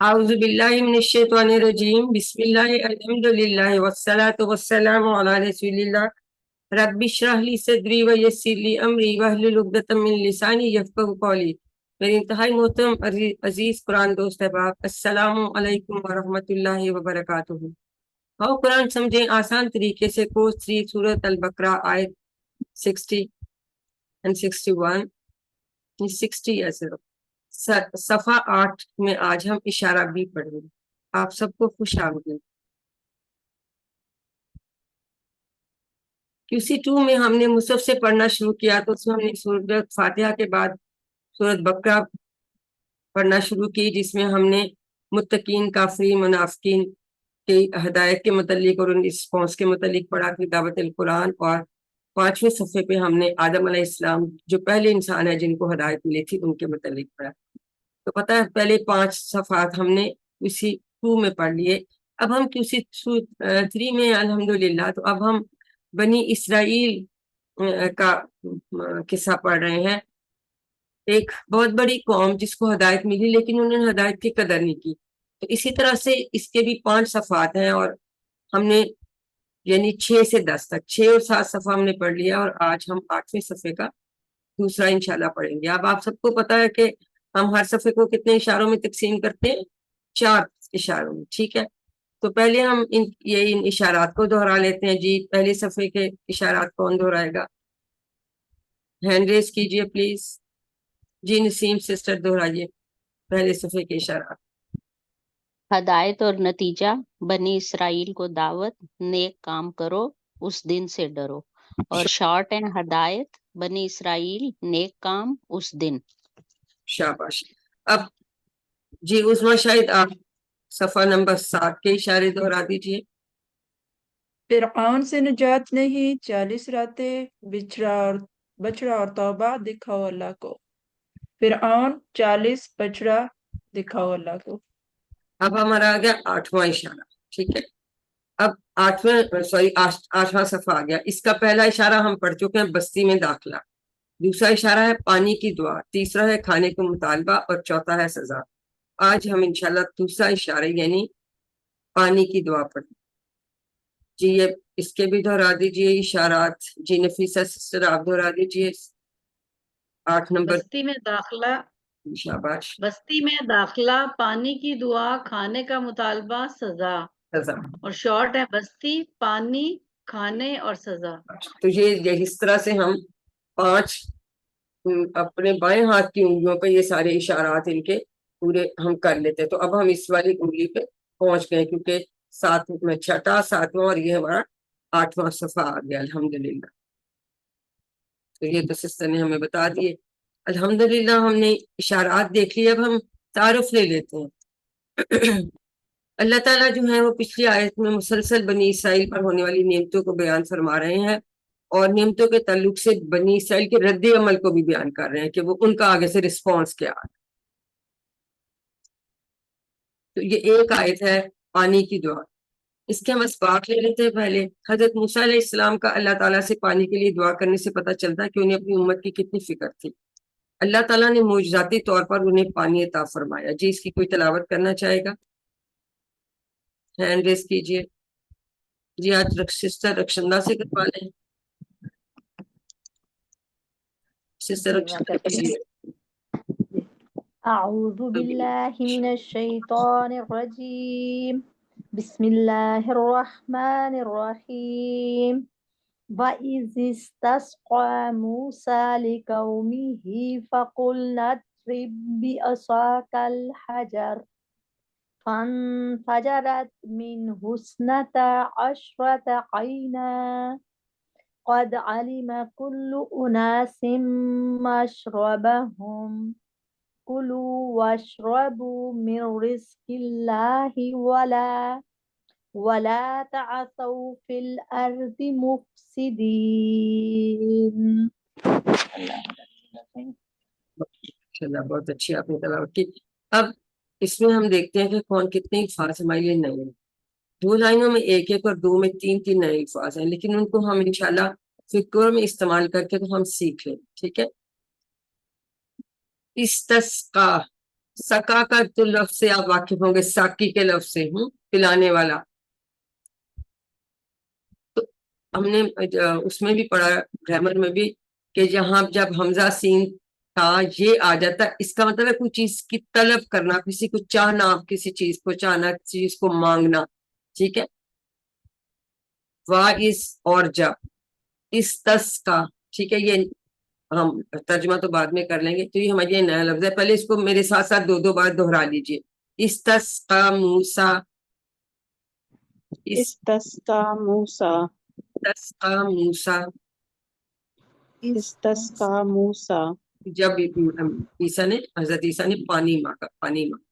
اعوذ باللہ من الشیطان الرجیم بسم اللہ الحمدللہ والصلاة والسلام علی رسول اللہ رب اشرح لی صدری ویسر لی امری واحلل عقدۃ من لسانی یفقہوا قولی۔ میرے انتہائی محترم عزیز قرآن دوست احباب، السلام علیکم ورحمۃ اللہ وبرکاتہ۔ اور قرآن سمجھیں آسان طریقے سے کورس 3 سورۃ البقرہ آیت 60 and 61 60 ایسے صفحہ 8 میں آج ہم اشارہ بھی پڑھیں گے۔ آپ سب کو خوش آمدید۔ QC2 میں ہم نے مصحف سے پڑھنا شروع کیا تو اس میں ہم نے سورۃ فاتحہ کے بعد سورۃ بقرہ پڑھنا شروع کی، جس میں ہم نے متقین، کافرین، منافقین کی ہدایت کے متعلق اور ان رسپانس کے متعلق پڑھا کہ دعوت القرآن، اور 5ویں صفحے پہ ہم نے آدم علیہ السلام جو پہلے انسان ہے جن کو ہدایت ملی تھی ان کے متعلق پڑھا۔ تو پتہ ہے پہلے 5 صفحات ہم نے QC2 میں پڑھ لیے۔ اب ہم QC3 میں الحمدللہ تو اب ہم بنی اسرائیل کا قصہ پڑھ رہے ہیں۔ ایک بہت بڑی قوم جس کو ہدایت ملی لیکن انہوں نے ہدایت کی قدر نہیں کی۔ تو اسی طرح سے اس کے بھی 5 صفحات ہیں، اور ہم نے یعنی 6 سے 10 تک 6 اور 7 صفحہ ہم نے پڑھ لیا، اور آج ہم 8ویں صفحے کا دوسرا انشاءاللہ پڑھیں گے۔ اب آپ سب کو پتا ہے کہ ہم ہر صفحے کو کتنے اشاروں میں تقسیم کرتے ہیں؟ 4 اشاروں میں، ٹھیک ہے؟ تو پہلے ہم ان اشارات کو دہرا لیتے ہیں۔ جی پہلے صفحے کے اشارات کون دہرائے گا؟ ہینڈ ریز کیجئے پلیز۔ جی نسیم سسٹر دہرائیے پہلے صفحے کے اشارات۔ ہدایت اور نتیجہ: بنی اسرائیل کو دعوت، نیک کام کرو، اس دن سے ڈرو۔ اور شارٹ اینڈ ہدایت: بنی اسرائیل، نیک کام، اس دن۔ شاباش۔ اب جی عظمیٰ شاید آپ صفحہ نمبر 7 کے اشارے دہرا دیجئے۔ فرعون سے نجات نہیں، 40 راتیں بچڑا اور توبہ دکھاؤ اللہ کو۔ فرعون 40 بچڑا دکھاؤ اللہ کو۔ اب ہمارا آ گیا 8واں اشارہ، ٹھیک ہے؟ اب 8واں صفحہ آ گیا۔ اس کا پہلا اشارہ ہم پڑھ چکے ہیں، بستی میں داخلہ۔ دوسرا اشارہ ہے پانی کی دعا، تیسرا ہے کھانے کو مطالبہ، اور چوتھا ہے سزا۔ آج ہم انشاءاللہ دوسرا اشارہ یعنی پانی کی دعا پڑھیں۔ جی یہ اس کے بھی دہرا دیجئے اشارات۔ جی نفیسہ سسٹر آپ دہرا دیجئے 8 نمبر۔ بستی میں داخلہ، شاباش۔ بستی میں داخلہ، پانی کی دعا، کھانے کا مطالبہ، سزا۔ سزا۔ اور شارٹ ہے بستی، پانی، کھانے اور سزا۔ تو یہ اس طرح سے ہم 5 اپنے بائیں ہاتھ کی انگلیوں پہ یہ سارے اشارات ان کے پورے ہم کر لیتے۔ تو اب ہم اس والی انگلی پہ پہنچ گئے، کیونکہ 6واں 7واں اور یہ ہمارا 8واں صفحہ آ گیا الحمدللہ۔ تو یہ تو سسٹر نے ہمیں بتا دیے الحمدللہ۔ ہم نے اشارات دیکھ لی، اب ہم تعارف لے لیتے ہیں۔ اللہ تعالیٰ جو ہے وہ پچھلی آیت میں مسلسل بنی اسرائیل پر ہونے والی نعمتوں کو بیان فرما رہے ہیں، اور نعمتوں کے تعلق سے بنی اسرائیل کے رد عمل کو بھی بیان کر رہے ہیں کہ وہ ان کا آگے سے رسپانس کیا ہے۔ تو یہ ایک آیت ہے پانی کی دعا۔ اس کے ہم اسباق لے لیتے ہیں۔ پہلے حضرت موسیٰ علیہ السلام کا اللہ تعالیٰ سے پانی کے لیے دعا کرنے سے پتہ چلتا ہے کہ انہیں اپنی امت کی کتنی فکر تھی۔ اللہ تعالیٰ نے معجزاتی طور پر انہیں پانی عطا فرمایا۔ جی اس کی کوئی تلاوت کرنا چاہے گا؟ ہینڈ ریز کیجئے۔ جی آج سسٹر رکشندہ سے کروا لیں۔ سسٹر رکشندہ کیجئے۔ اعوذ باللہ من الشیطان الرجیم، بسم اللہ الرحمن الرحیم۔ وَإِذِ اسْتَسْقَىٰ مُوسَىٰ لِقَوْمِهِ فَقُلْنَا اضْرِب بِّعَصَاكَ الْحَجَرَ فَانفَجَرَتْ مِنْهُ اثْنَتَا عَشْرَةَ عَيْنًا قَدْ عَلِمَ كُلُّ أُنَاسٍ مَّشْرَبَهُمْ كُلُوا وَاشْرَبُوا مِن رِّزْقِ اللَّهِ وَلَا تَعْثَوْا فِي الْأَرْضِ مُفْسِدِينَ۔ ماشاءاللہ بہت اچھی آپ نے تلاوت کی۔ اب اس میں ہم دیکھتے ہیں کہ کون کتنے الفاظ ہمارے لیے نئے ہیں۔ 2 لائنوں میں ایک ایک اور 2 میں 3 نئے الفاظ ہیں، لیکن ان کو ہم انشاءاللہ فکر میں استعمال کر کے تو ہم سیکھ لیں، ٹھیک ہے؟ استسقا، سکا کا تو لفظ سے آپ واقف ہوں گے، ساکی کے لفظ سے، پلانے والا. تو ہم نے اس میں بھی پڑھا، گرامر میں بھی، کہ جہاں جب حمزہ سین تا یہ آ جاتا ہے، اس کا مطلب ہے کوئی چیز کی طلب کرنا، کسی کو چاہنا، کسی چیز کو چاہنا، کسی چیز کو مانگنا. ٹھیک ہے. اس اور جب استس کا، ٹھیک ہے، یہ ہم ترجمہ تو بعد میں کر لیں گے. تو یہ ہمارے لیے نیا لفظ ہے، پہلے اس کو میرے ساتھ ساتھ دو بار دہرا لیجیے. استسقا موسیٰ، استسقا موسیٰ، استسقا موسیٰ، استسقا موسیٰ، جب عیسیٰ نے، حضرت عیسیٰ نے پانی مانگا، پانی مانگا.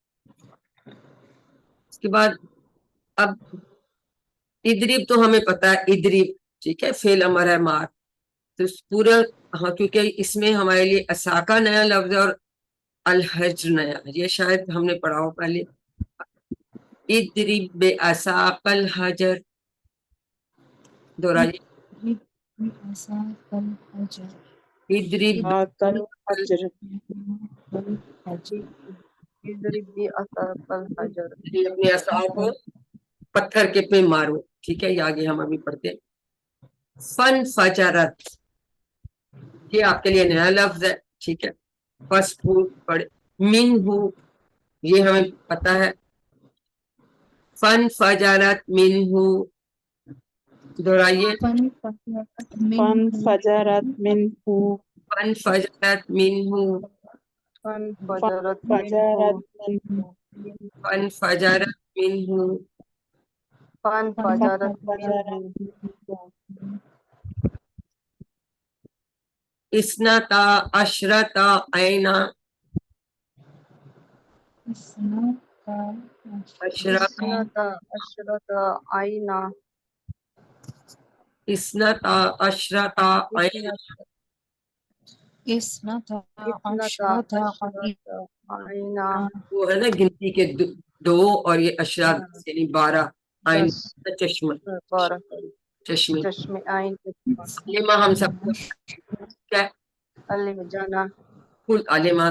اس کے بعد اب ادریب تو ہمیں پتا ہے، ادریب، ٹھیک ہے، فعل امر ہے مار. تو پورا، ہاں، کیونکہ اس میں ہمارے لیے اساکا نیا لفظ ہے اور الحجر نیا. یہ شاید ہم نے پڑھا ہو پہلے. ادریب بے اساق الحجر، دہرائیے. ادریب آکل حجر، اپنے اساق کو پتھر کے پہ مارو. ٹھیک ہے، یہ آگے ہم ابھی پڑھتے ہیں. فن فجرت، یہ آپ کے لیے نیا لفظ ہے. ٹھیک ہے، بس پڑھ من ہو، یہ ہمیں پتا ہے. فن فجرت من ہو، دہرائیے. فن فجرت منہ، فن فجرت من ہو، فجرت منہ، فن فجرت من ہو. فجرت منہ، اسنتا عشرتا عینا، اسنتا عشرتا عینا، وہ ہے نا گنتی کے دو اور یہ اشرات یعنی 12 عین چشمہ، چشمے. علمہ ہم سب کو کیا ہے؟ کل علمہ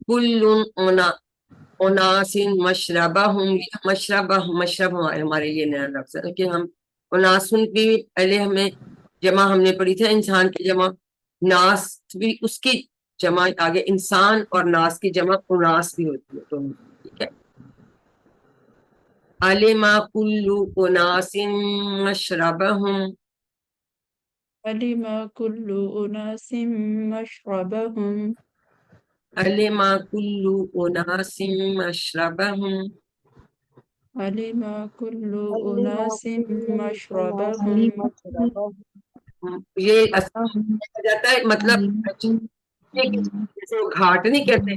کل اناسن مشربہم، مشرب ہمارے لیے نیا لفظ ہے کہ ہم اناسن بھی پہلے ہمیں جمع ہم نے پڑھی تھی، انسان کی جمع، ناس بھی اس کی جمع، آگے انسان اور ناس کی جمع اناس بھی ہوتی ہے. تو ٹھیک ہے. علما کل اناس مشربہم، علم كل أناس مشربهم، علما کل اناس مشربہم. علم كل أناس مشربهم. یہ جاتا ہے مطلب جیسے وہ گھاٹ نہیں کہتے،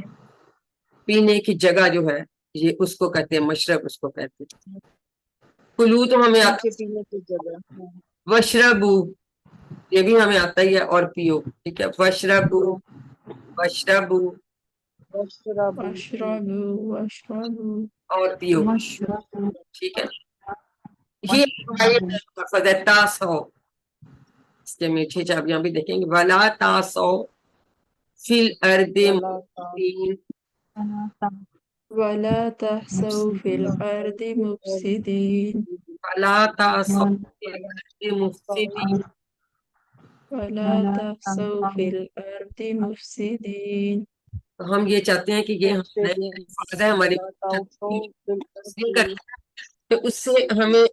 پینے کی جگہ جو ہے یہ اس کو کہتے ہیں مشرب، اس کو کہتے ہیں. کلو تو ہمیں آتا ہے، وشربو یہ بھی ہمیں آتا ہی ہے، اور پیو. ٹھیک ہے، وشربو، وشربو واشربوا واشربوا اور پیو. ٹھیک ہے، یہ لفظ ہے تاسو، اس کے میٹھے چابیاں بھی دیکھیں گے. ولا تاسو فی الارض مفسدین، ولا تحسوا في الأرض مفسدين، ولا تاسو فی الارض مفسدین. ولا تحسوا في الأرض مفسدين. تو ہم یہ چاہتے ہیں کہ یہ نئے الفاظ ہے ہماری تفسیر کرتے ہیں، تو اس سے ہمیں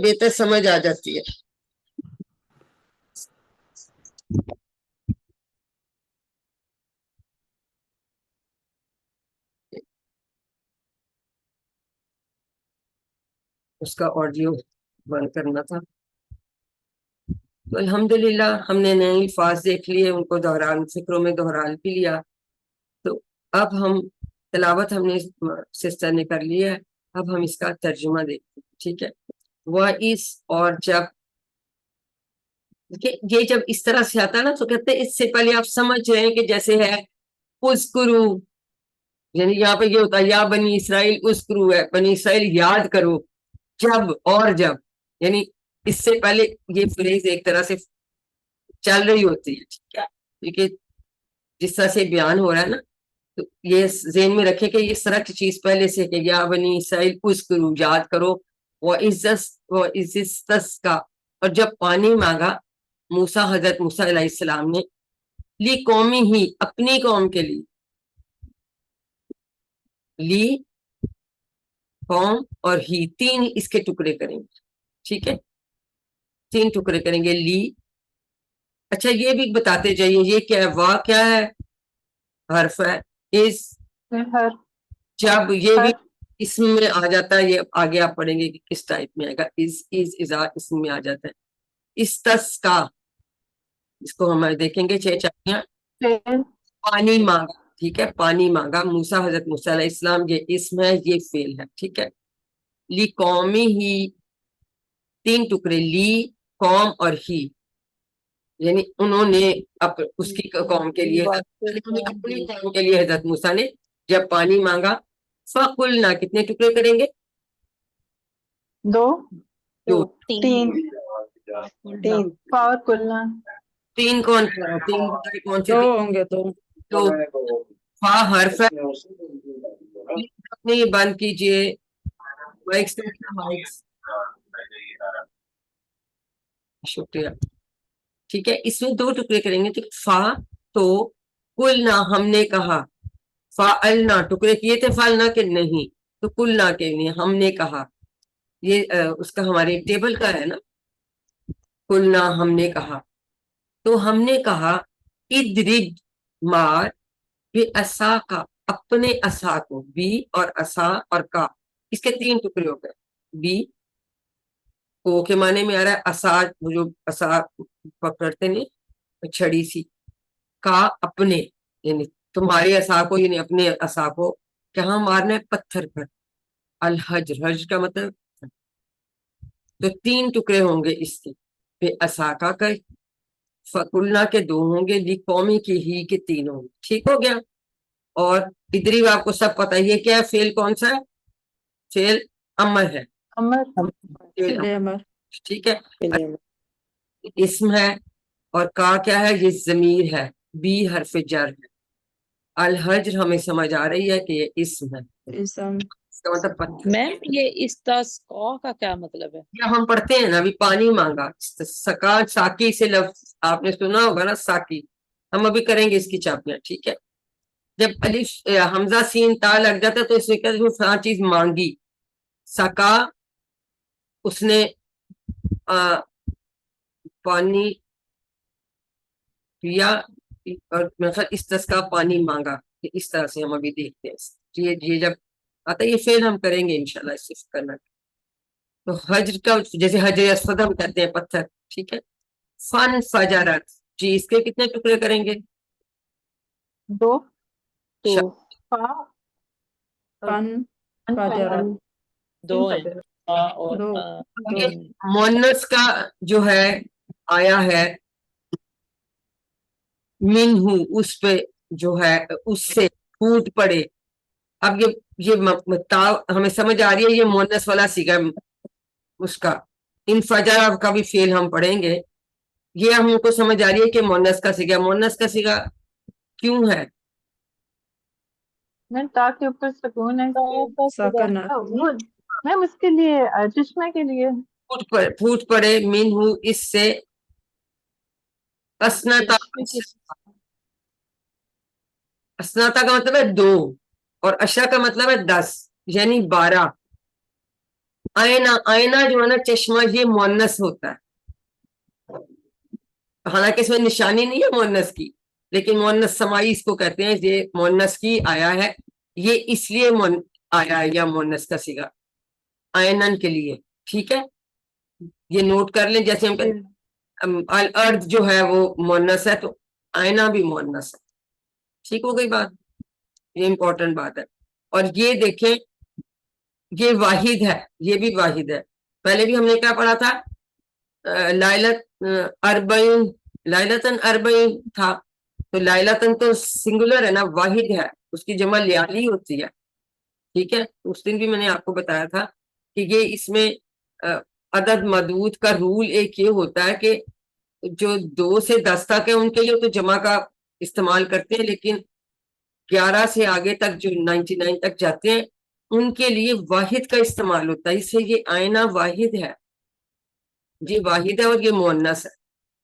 بہتر سمجھ آ جاتی ہے. اس کا آڈیو بند کرنا تھا. تو الحمدللہ ہم نے نئے الفاظ دیکھ لیے، ان کو دہران فکروں میں دہران بھی لیا. تو اب ہم تلاوت ہم نے سسٹر نے کر لیا ہے، اب ہم اس کا ترجمہ دیکھتے ہیں. ٹھیک ہے، وہ اس اور جب، یہ جب اس طرح سے آتا ہے نا تو کہتے ہیں اس سے پہلے آپ سمجھ رہے ہیں کہ جیسے ہے اذکرو، یعنی یہاں پہ یہ ہوتا ہے یا بنی اسرائیل اذکرو ہے، بنی اسرائیل یاد کرو. جب اور جب، یعنی اس سے پہلے یہ فریز ایک طرح سے چل رہی ہوتی ہے. ٹھیک ہے، کیونکہ جس طرح سے بیان ہو رہا ہے نا تو یہ ذہن میں رکھے کہ اس طرح کی چیز پہلے سے کہ یا بنی اسرائیل اذکروا یاد کرو کا، اور جب پانی مانگا موسیٰ حضرت موسیٰ علیہ السلام نے لی قومی ہی اپنی قوم کے لیے، لی قوم اور ہی تین اس کے ٹکڑے کریں گے، ٹھیک ہے 3 ٹکڑے کریں گے لی. اچھا یہ بھی بتاتے جائیے یہ کیا ہے، واہ کیا ہے، حرف ہے، اس جب یہ بھی اسم میں آ جاتا ہے، یہ آگے آپ پڑھیں گے کہ کس ٹائپ میں آئے گا، ازا اسم میں آ جاتا ہے. استسقا اس کو ہم دیکھیں گے 6 چاٹیاں، پانی مانگا، ٹھیک ہے پانی مانگا موسیٰ حضرت موسیٰ علیہ السلام، یہ اسم ہے یہ فعل ہے، ٹھیک ہے. لی قومی ہی 3 ٹکڑے، لی قوم اور ہی، یعنی انہوں نے اس کی قوم کے لیے اپنی قوم کے لیے حضرت موسیٰ نے جب پانی مانگا فَقُلْنَا کتنے ٹکڑے کریں گے، 2 2. 3 فا کلنا 3 کون سے 3 کون سے 2 تھے؟ ہوں گے 2. تو فا حرف ہے، اپنے یہ بند کیجئے مائکس شکریہ، ٹھیک ہے. اس میں 2 ٹکڑے کریں گے تو فا تو قلنا ہم نے کہا، فعلنا ٹکڑے کیے تھے فعلنا کے نہیں تو قلنا کے لیے ہم نے کہا، یہ اس کا ہمارے ٹیبل کا ہے نا، قلنا ہم نے کہا، تو ہم نے کہا ادرج مار بے عصا کا اپنے عصا کو، بی اور عصا اور کا اس کے 3 ٹکڑے ہو گئے، بی کو کے معنی میں آ رہا ہے عصا وہ جو عصا پکڑتے نہیں چھڑی سی، کا اپنے یعنی تمہارے عصا کو یعنی اپنے عصا کو کہاں مارنا ہے، پتھر پر، الحجر حجر کا مطلب، تو 3 ٹکڑے ہوں گے اس کے، بے عصا کا فقلنا کے 2 ہوں گے، لی قومی کی ہی کے 3 ہوں گے، ٹھیک ہو گیا. اور ادریب آپ کو سب پتہ ہے یہ کیا ہے، فعل کون سا ہے، فعل امر ہے، امر فعل امر، امر ٹھیک ہے. اسم ہے اور کا کیا ہے، یہ ضمیر ہے، بی حرف جر ہے، الحجر ہمیں سمجھ آ رہی ہے کہ یہ اسم ہے، اسم. اس کا مطلب پتھر. میم یہ استسقاء کا کیا مطلب ہے؟ یا ہم پڑھتے ہیں نا ابھی پانی مانگا، سکا ساکی سے لفظ آپ نے سنا ہوگا نا، ساکی، ہم ابھی کریں گے اس کی چاپیاں، ٹھیک ہے. جب الف حمزہ سین تا لگ جاتا ہے تو اس میں کیا فلاں چیز مانگی، سکا اس نے پانی پیا، اور مثلا استسقا پانی مانگا، اس طرح سے ہم ابھی دیکھتے ہیں. یہ جب آتا ہے یہ فعل ہم کریں گے انشاءاللہ اس سے کرنا. تو حجر کا جیسے حجر اسود ہم کہتے ہیں پتھر، ٹھیک ہے. فن فجرت جی اس کے کتنے ٹکڑے کریں گے، 2 تو فا فن فجرت 2 ہیں اور 2 مونس کا جو ہے آیا ہے منہ اس پہ جو ہے اس سے پھوٹ پڑے. اب یہ تا ہمیں سمجھ آ رہی ہے یہ مونس والا سیگا اس کا، انفجر کا بھی فعل ہم پڑھیں گے، یہ ہم کو سمجھ آ رہی ہے کہ مونس کا سیگا، مونس کا سیگا کیوں ہے، میم تا کے اوپر سکون ہے ساکنات. میم اس کے لیے چشمے کے لیے پھوٹ پڑے منہ اس سے، اسنتا اسناتا کا مطلب ہے 2 اور اشا کا مطلب ہے 10 یعنی 12. آئینہ آئینہ جو ہے نا چشمہ یہ مونس ہوتا ہے، حالانکہ اس میں نشانی نہیں ہے مونس کی، لیکن مونس سمائی اس کو کہتے ہیں، یہ مونس کی آیا ہے، یہ اس لیے آیا ہے یا مونس کا سیگا آئینن کے لیے، ٹھیک ہے. یہ نوٹ کر لیں جیسے ہم الارض جو ہے وہ مونس ہے تو آئینہ بھی مونس ہے، ٹھیک ہو گئی بات، یہ امپورٹنٹ بات ہے. اور یہ دیکھیں یہ واحد ہے، یہ بھی واحد ہے، پہلے بھی ہم نے کیا پڑھا تھا، لائلتن اربعین تھا، تو لائلتن تو سنگولر ہے نا، واحد ہے، اس کی جمع لیالی ہوتی ہے، ٹھیک ہے. اس دن بھی میں نے آپ کو بتایا تھا کہ یہ اس میں عدد مدود کا رول ایک یہ ہوتا ہے کہ جو 2 سے 10 تک ہے ان کے لیے تو جمع کا استعمال کرتے ہیں، لیکن 11 سے آگے تک جو 99 تک جاتے ہیں ان کے لیے واحد کا استعمال ہوتا ہے، اس سے یہ آئینہ واحد ہے، یہ واحد ہے اور یہ مؤنث ہے،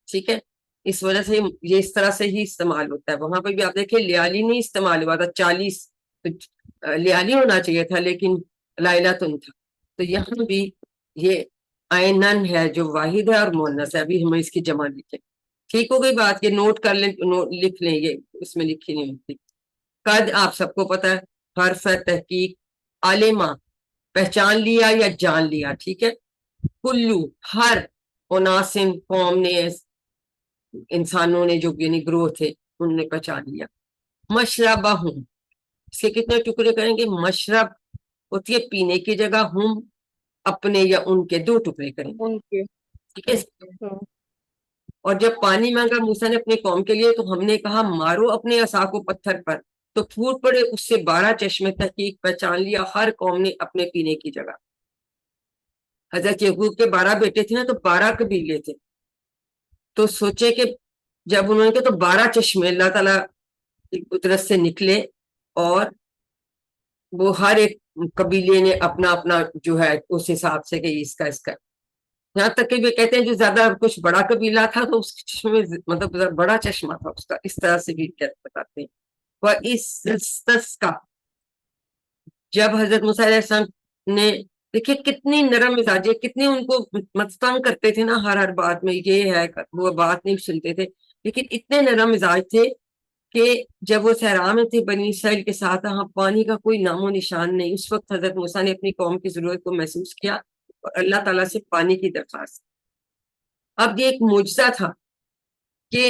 ٹھیک ہے، اس وجہ سے یہ اس طرح سے ہی استعمال ہوتا ہے۔ وہاں پہ بھی آپ دیکھیں لیالی نہیں استعمال ہوا تھا، 40 لیالی ہونا چاہیے تھا لیکن لائلاتن تھا، تو یہاں بھی یہ آئینن ہے جو واحد ہے اور مؤنث ہے۔ ابھی ہمیں اس کی جمع لکھیں، ٹھیک ہو گئی بات، یہ نوٹ کر لیں، لکھ لیں، یہ اس میں لکھی نہیں ہوتی۔ قد آپ سب کو پتا ہے، حرف ہے تحقیق، عالمہ پہچان لیا یا جان لیا، ٹھیک ہے، کلو ہر، اناسن قوم نے، انسانوں نے جو یعنی گروہ تھے انہوں نے پہچان لیا۔ مشربہ ہوں، اس کے کتنے ٹکڑے کریں گے؟ مشرب ہوتی ہے پینے کی جگہ، ہم اپنے یا ان کے 2 ٹکڑے کریں گے، ان کے ٹھیک ہے۔ اور جب پانی مانگا موسیٰ نے اپنی قوم کے لیے تو ہم نے کہا مارو اپنے عصا کو پتھر پر، تو پھوٹ پڑے اس سے 12 چشمے، تحقیق پہچان لیا ہر قوم نے اپنے پینے کی جگہ۔ حضرت یعقوب کے 12 بیٹے تھے نا، تو 12 قبیلے تھے، تو سوچے کہ جب انہوں نے کہا تو 12 چشمے اللہ تعالیٰ کی قدرت سے نکلے، اور وہ ہر ایک قبیلے نے اپنا اپنا جو ہے اس حساب سے کہ اس کا یہاں تک کہ وہ کہتے ہیں جو زیادہ کچھ بڑا قبیلہ تھا تو اس چشمے میں مطلب بڑا چشمہ تھا اس کا، اس طرح سے بھی بتاتے ہیں۔ وہ اس کا جب حضرت موسیٰ علیہ السلام نے دیکھیں کتنی نرم مزاج ہے، کتنی ان کو تنگ کرتے تھے نا ہر بات میں، یہ ہے وہ بات نہیں سنتے تھے، لیکن اتنے نرم مزاج تھے کہ جب وہ صحرا میں تھے بنی اسرائیل کے ساتھ، وہاں پانی کا کوئی نام و نشان نہیں، اس وقت حضرت موسیٰ نے اپنی قوم کی ضرورت کو محسوس کیا اور اللہ تعالیٰ سے پانی کی درخواست۔ اب یہ ایک معجزہ تھا کہ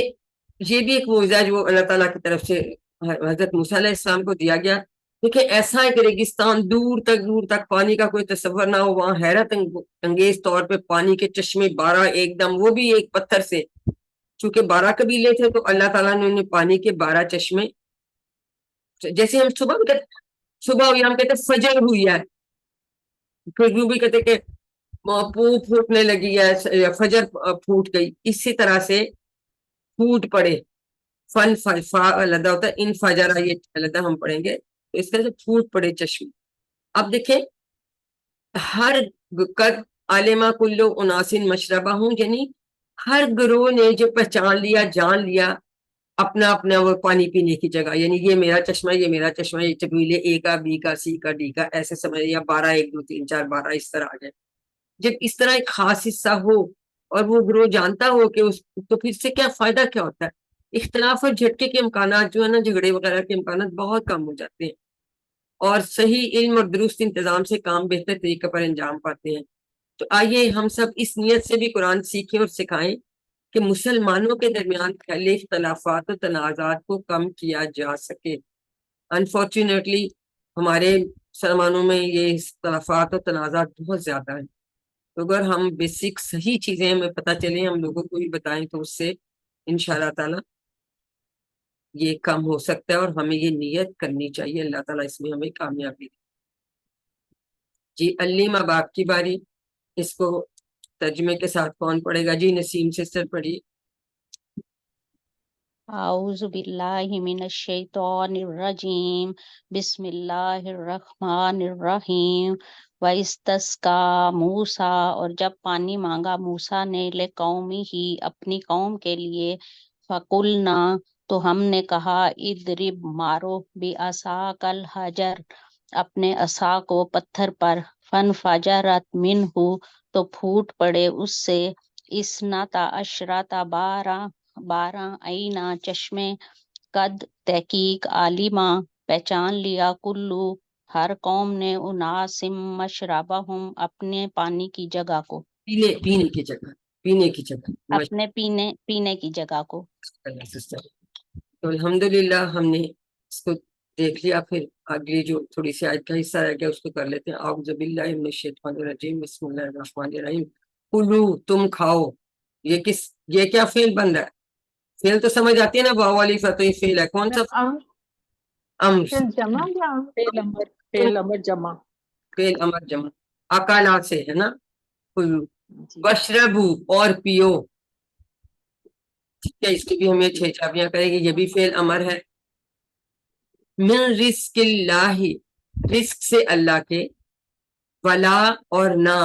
یہ بھی ایک معجزہ جو اللہ تعالیٰ کی طرف سے حضرت موسیٰ علیہ السلام کو دیا گیا۔ دیکھیں ایسا ایک ریگستان، دور تک پانی کا کوئی تصور نہ ہو، وہاں حیرت انگیز طور پہ پانی کے چشمے 12 ایک دم، وہ بھی ایک پتھر سے، چونکہ 12 قبیلے تھے تو اللہ تعالیٰ نے انہیں پانی کے 12 چشمے، جیسے ہم صبح ہوئی ہم کہتے فجر ہوئی ہے، پھر یوں بھی کہتے کہ پھوٹنے لگی ہے، فجر پھوٹ گئی، اسی طرح سے پھوٹ پڑے، فن فا علیحدہ ہوتا ہے، ان فجرہ یہ علیحدہ ہم پڑھیں گے، تو اس طرح سے پھوٹ پڑے چشمے۔ اب دیکھیں ہر قد عالمہ کلو اناسن مشربہ ہوں، یعنی ہر گروہ نے جو پہچان لیا جان لیا اپنا اپنا وہ پانی پینے کی جگہ، یعنی یہ میرا چشمہ، یہ میرا چشمہ، یہ قبیلے اے کا بی کا سی کا ڈی کا، ایسے سمجھ، یا 12 1 2 3 4 12 اس طرح آ جائے۔ جب اس طرح ایک خاص حصہ ہو اور وہ گروہ جانتا ہو کہ اس تو پھر سے کیا فائدہ کیا ہوتا ہے؟ اختلاف اور جھٹکے کے امکانات جو ہے نا، جھگڑے وغیرہ کے امکانات بہت کم ہو جاتے ہیں، اور صحیح علم اور درست انتظام سے کام بہتر طریقے پر انجام پاتے ہیں۔ تو آئیے ہم سب اس نیت سے بھی قرآن سیکھیں اور سکھائیں کہ مسلمانوں کے درمیان پھیلے اختلافات و تنازعات کو کم کیا جا سکے۔ انفارچونیٹلی ہمارے مسلمانوں میں یہ اختلافات و تنازعات بہت زیادہ ہیں، تو اگر ہم بیسک صحیح چیزیں ہمیں پتہ چلیں، ہم لوگوں کو بھی بتائیں، تو اس سے انشاءاللہ تعالی یہ کم ہو سکتا ہے، اور ہمیں یہ نیت کرنی چاہیے، اللہ تعالیٰ اس میں ہمیں کامیابی دے۔ جی علیم، اب آپ کی باری، اس کو ترجمے کے ساتھ کون پڑھے گا؟ جی نسیم سسٹر پڑھیے۔ اعوذ باللہ من الشیطان الرجیم، بسم اللہ الرحمن الرحیم۔ وَإِسْتَسْقَىٰ مُوسیٰ، اور جب پانی مانگا موسیٰ نے، لِقَوْمِهِ اپنی قوم کے لیے، فَقُلْنَا تو ہم نے کہا، اضرب مارو، بِعَصَاكَ الْحَجَرَ اپنے عصا کو پتھر پر، فَانْفَجَرَتْ مِنْهُ تو پھوٹ پڑے اس سے، اثنتا عشرۃ 12 عینا چشمے، قد تحقیق عالمہ پہچان لیا، کلو ہر قوم نے، اناسم مشربہم اپنے پانی کی جگہ کو، پینے کی جگہ اپنے پینے کی جگہ کو۔ سسٹر، تو الحمدللہ ہم نے اس کو دیکھ لیا، پھر اگلی جو تھوڑی سی آیت کا حصہ رہ گیا اس کو کر لیتے ہیں۔ اعوذ باللہ من الشیطان الرجیم، بسم اللہ الرحمن الرحیم۔ کلو تم کھاؤ، یہ کیا فعل بن رہا ہے؟ فعل تو سمجھ آتی ہے نا، واو والی تو یہ فعل ہے، کون سا؟ امر، جمع یا فعل امر جمع، فعل امر جمع، اکالا سے ہے نا، کلو، جی وشربو اور پیو، ٹھیک ہے، اس کی بھی ہمیں 6 چابیاں کریں گے. یہ بھی فعل امر ہے. من رزق اللہ، رزق سے اللہ کے، ولا اور نہ،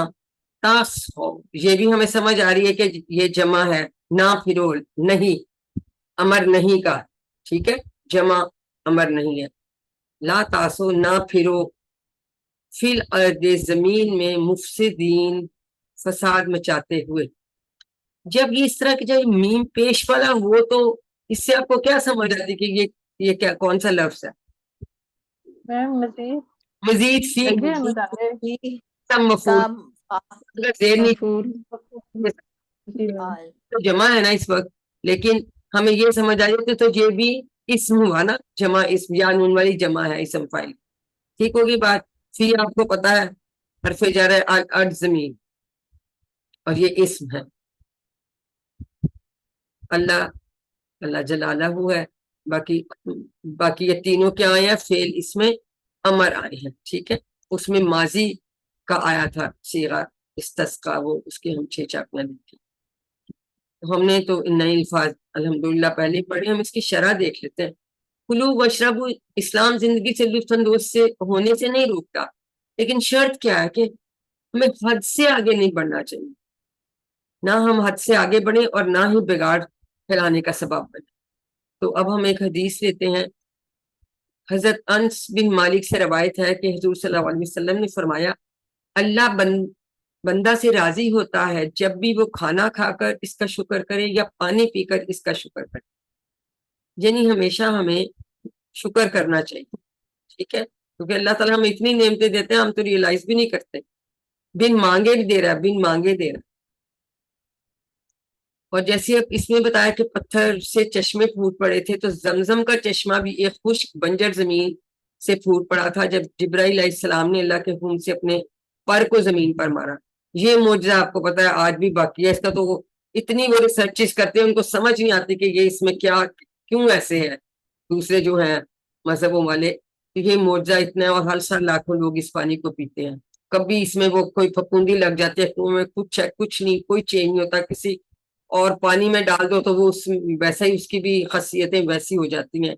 تاس ہو، یہ بھی ہمیں سمجھ آ رہی ہے کہ یہ جمع ہے، نہ پھرو، نہیں، امر نہیں کا. ٹھیک ہے، جمع امر نہیں ہے. لا تاسو، نہ پھرو، فی الارض، زمین میں، مفسدین، فساد مچاتے ہوئے. جب یہ اس طرح کی جو میم پیش والا ہو تو اس سے آپ کو کیا سمجھ آتی کہ یہ کیا کون سا لفظ ہے؟ میم مزید مزید فی لکھے ہیں بتائے سم مفعول. کام اگر زیر نہیں مفعول جی میم. فعال تو جمع ہے نا اس وقت، لیکن ہمیں یہ سمجھ آ جاتی تو یہ بھی اسم ہوا نا، جمع اسم، یا نون والی جمع ہے اسم فاعل. ٹھیک ہوگی بات. فی آپ کو پتا ہے حرف جر ہے، ارض زمین، اور یہ اسم ہے. اللہ، اللہ جلالہ ہے. باقی یہ تینوں کیا آئے ہیں؟ فعل اس میں امر آئے ہیں. ٹھیک ہے، اس میں ماضی کا آیا تھا صیغہ استسقا، وہ اس کے ہم 6 چاپیاں لکھی. ہم نے تو نئے الفاظ الحمدللہ پہلے پڑھے، ہم اس کی شرح دیکھ لیتے ہیں. کلو وشربو، اسلام زندگی سے لطف اندوز سے ہونے سے نہیں روکتا، لیکن شرط کیا ہے کہ ہمیں حد سے آگے نہیں بڑھنا چاہیے. نہ ہم حد سے آگے بڑھیں اور نہ ہی بگاڑ پھیلانے کا سبب بنے. تو اب ہم ایک حدیث لیتے ہیں. حضرت انس بن مالک سے روایت ہے کہ حضور صلی اللہ علیہ وسلم نے فرمایا، اللہ بندہ سے راضی ہوتا ہے جب بھی وہ کھانا کھا کر اس کا شکر کرے یا پانی پی کر اس کا شکر کرے. یعنی ہمیشہ ہمیں شکر کرنا چاہیے. ٹھیک ہے، کیونکہ اللہ تعالیٰ ہمیں اتنی نعمتیں دیتے ہیں ہم تو ریئلائز بھی نہیں کرتے. بن مانگے بھی دے رہا ہے، بن مانگے دے رہا ہے. اور جیسے اب اس میں بتایا کہ پتھر سے چشمے پھوٹ پڑے تھے، تو زمزم کا چشمہ بھی ایک خشک بنجر زمین سے پھوٹ پڑا تھا جب جبرائیل علیہ السلام نے اللہ کے حکم سے اپنے پر کو زمین پر مارا. یہ معجزہ آپ کو پتا ہے آج بھی باقی ہے. اس کا تو وہ اتنی وہ ریسرچز کرتے ہیں ان کو سمجھ نہیں آتی کہ یہ اس میں کیا کیوں ایسے ہے. دوسرے جو ہیں مذہبوں والے، یہ معجزہ اتنا ہے اور ہر سال لاکھوں لوگ اس پانی کو پیتے ہیں. کبھی اس میں وہ کوئی پھپھوندی لگ جاتی ہے کنویں میں، کچھ نہیں، کوئی چینج نہیں ہوتا. کسی اور پانی میں ڈال دو تو وہ ویسا ہی اس کی بھی خاصیتیں ویسی ہو جاتی ہیں.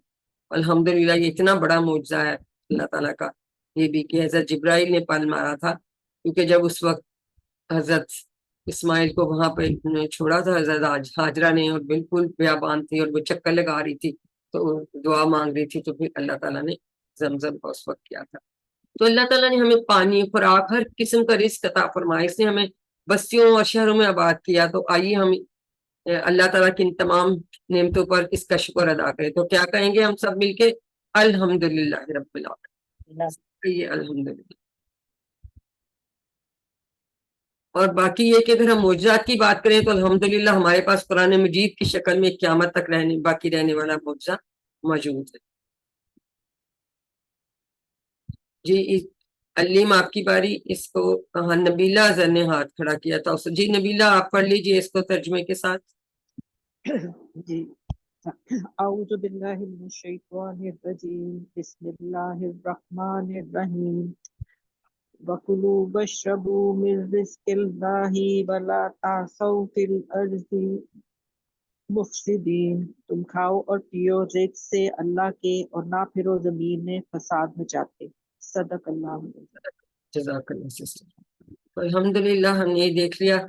الحمدللہ یہ اتنا بڑا معجزہ ہے اللہ تعالیٰ کا یہ بھی کہ حضرت جبرائیل نے پل مارا تھا. کیونکہ جب اس وقت حضرت اسماعیل کو وہاں پہ چھوڑا تھا حضرت ہاجرہ نے، اور بالکل بیابان تھی اور وہ چکر لگا رہی تھی تو دعا مانگ رہی تھی، تو پھر اللہ تعالیٰ نے زمزم کا اس وقت کیا تھا. تو اللہ تعالیٰ نے ہمیں پانی، خوراک، ہر قسم کا رزق عطا فرمایا. اس نے ہمیں بستیوں اور شہروں میں آباد کیا. تو آئیے ہم اللہ تعالیٰ کی ان تمام نعمتوں پر اس کا شکر ادا کریں. تو کیا کہیں گے ہم سب مل کے؟ الحمدللہ رب العالمین. الحمدللہ. اور باقی یہ کہ اگر ہم معجزات کی بات کریں تو الحمدللہ ہمارے پاس قرآن مجید کی شکل میں قیامت تک باقی رہنے والا معجزہ موجود ہے. جی علیم آپ کی باری. اس کو کہاں نبیلہ اظہر نے ہاتھ کھڑا کیا تھا. جی نبیلہ آپ پڑھ لیجیے اس کو ترجمے کے ساتھ. جی اعوذ باللہ من الشیطان الرجیم بسم اللہ الرحمن الرحیم وَكُلُوا وَاشْرَبُوا مِن رِزْقِ اللَّهِ وَلَا تَعْثَوْا فِي الْأَرْضِ مُفْسِدِينَ. تم کھاؤ اور پیو رزق سے اللہ کے اور نہ پھرو زمین میں فساد مچاتے. صدق اللہ. جزاک اللہ سسٹر. الحمدللہ ہم نے یہ دیکھ لیا.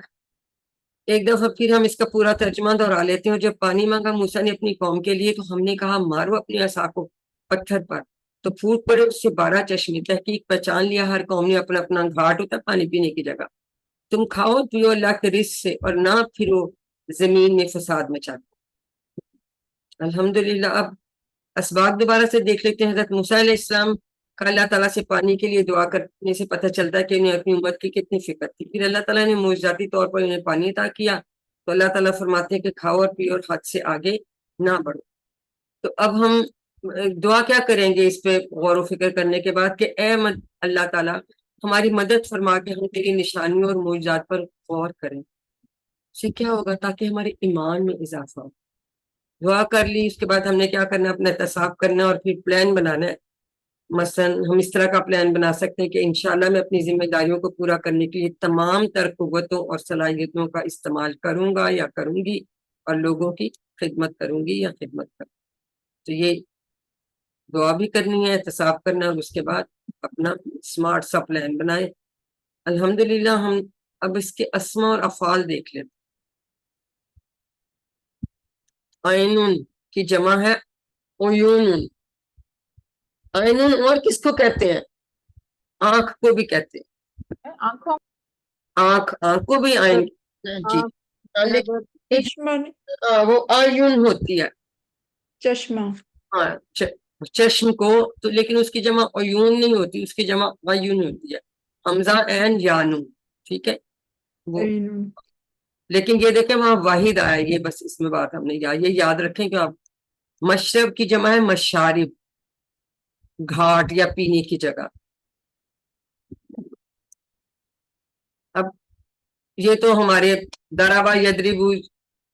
ایک دفعہ پھر ہم اس کا پورا ترجمہ دہرا لیتے ہیں. جب پانی مانگا موسیٰ نے اپنی قوم کے لیے تو ہم نے کہا مارو اپنے عصا کو پتھر پر، تو پھوٹ پڑے اس سے 12 چشمے. تحقیق پہچان لیا ہر قوم نے اپنا اپنا گھاٹ ہوتا پانی پینے کی جگہ. تم کھاؤ پیو اللہ کے رزق سے اور نہ پھرو زمین میں فساد مچاتے. الحمدللہ. اب اسباق دوبارہ سے دیکھ لیتے ہیں. حضرت موسیٰ علیہ السلام کا اللہ تعالیٰ سے پانی کے لیے دعا کرنے سے پتہ چلتا ہے کہ انہیں اپنی امت کی کتنی فکر تھی. پھر اللہ تعالیٰ نے معجزاتی طور پر انہیں پانی عطا کیا تو اللہ تعالیٰ فرماتے ہیں کہ کھاؤ اور پیو اور حد سے آگے نہ بڑھو. تو اب ہم دعا کیا کریں گے اس پہ غور و فکر کرنے کے بعد کہ اے اللہ تعالیٰ ہماری مدد فرما کے ہم تیری نشانیوں اور معجزات پر غور کریں. اس سے کیا ہوگا؟ تاکہ ہمارے ایمان میں اضافہ ہو. دعا کر لی، اس کے بعد ہم نے کیا کرنا ہے؟ اپنا احتساب کرنا اور پھر پلان بنانا ہے. مثلا ہم اس طرح کا پلان بنا سکتے ہیں کہ انشاءاللہ میں اپنی ذمہ داریوں کو پورا کرنے کے لیے تمام تر قوتوں اور صلاحیتوں کا استعمال کروں گا یا کروں گی اور لوگوں کی خدمت کروں گی یا خدمت کروں. تو یہ دعا بھی کرنی ہے, احتساب کرنا ہے, اور اس کے بعد اپنا اسمارٹ سا پلان بنائے. الحمدللہ ہم اب اس کے اسما اور افعال دیکھ لیتے. عینن کی جمع ہے عیون. عینن اور کس کو کہتے ہیں؟ آنکھ کو بھی کہتے ہیں. آنکھوں آنکھ کو بھی عین. جی لیکن چشمہ وہ عیون ہوتی ہے. چشمہ ہاں چشم کو تو, لیکن اس کی جمع عیون نہیں ہوتی, اس کی جمع عیون ہوتی ہے. حمزہ عین یا نون, ٹھیک ہے وہ. عین. لیکن یہ دیکھیں وہاں واحد آیا, یہ بس اس میں بات ہم نے یہ یاد رکھیں کہ آپ مشرب کی جمع ہے مشارب, گھاٹ یا پینے کی جگہ. اب یہ تو ہمارے درابا یدربو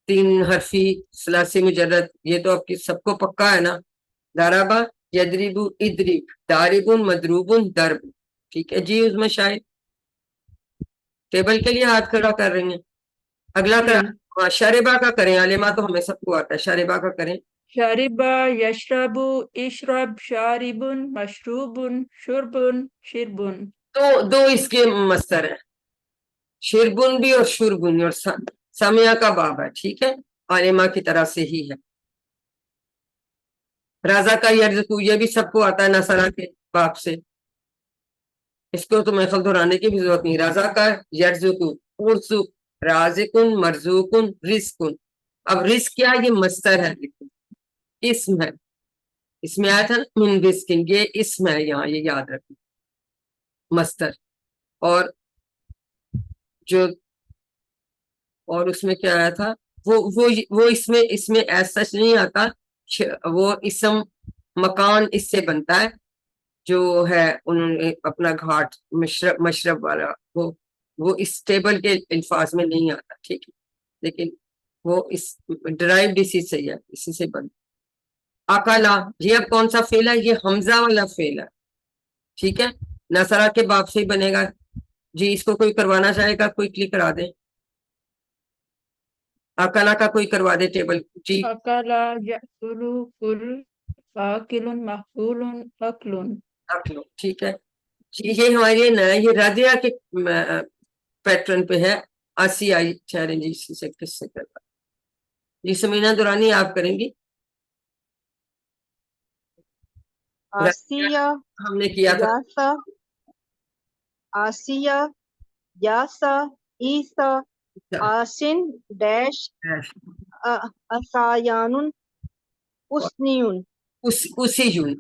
3 حرفی ثلاثی مجرد, یہ تو آپ کی سب کو پکا ہے نا. درابا یدربو ادرب داربن مدروبن درب, ٹھیک ہے جی. اس میں شاید ٹیبل کے لیے ہاتھ کھڑا کر رہی ہیں. اگلا شاربہ کا کریں. عالمہ تو ہمیں سب کو آتا ہے, شاربہ کا کریں. شاربہ یشربو اشرب شاربن مشروبن شربن شربن. دو اس کے مصدر ہیں, شربن بھی اور شربن, اور سمیہ کا باب ہے, ٹھیک ہے عالمہ کی طرح سے ہی ہے. رازا کا یرزقو یہ بھی سب کو آتا ہے نصرہ کے باب سے, اس کو تو میں خل دہرانے کی بھی ضرورت نہیں. رازا کا یرزقو ارزق رازقن مرزوقن رزقن. اب رزق کیا, یہ مصدر ہے, اسم ہے. اس میں آیا تھا نا من رزقن, یہ اسم ہے یہاں, یہ یاد رکھیں مصدر. اور جو اور اس میں کیا آیا تھا, وہ اس میں ایسا نہیں آتا. وہ اسم مکان اس سے بنتا ہے جو ہے انہوں نے اپنا گھاٹ مشرب والا, وہ اس ٹیبل کے الفاظ میں نہیں آتا, ٹھیک ہے. لیکن وہ اس ڈرائیوڈ اسی سے ہے, اسی سے بنتا. اکالا یہ اب کون سا فعل ہے, یہ حمزہ والا فعل ہے, ٹھیک ہے. نصرہ کے باب سے ہی بنے گا. جی اس کو کوئی کروانا چاہے گا, کوئی کلک کرا دیں. اکالا کا کوئی کروا دے ٹیبل. جی اکلا یأکلو کل آکل مأکول اکل. رکھ لو, ٹھیک ہے. یہ ہمارے نیا یہ رضیہ کے پیٹرن پہ ہے. آسیائی ٹھہریں جی, اسی سے کس سے کروا. جی سمینہ دورانی آپ کریں گی. آسیہ ہم نے کیا تھا. یاسا آسیہ یاسا عیسا آسن ڈیش اسایانن اسنیون اسیون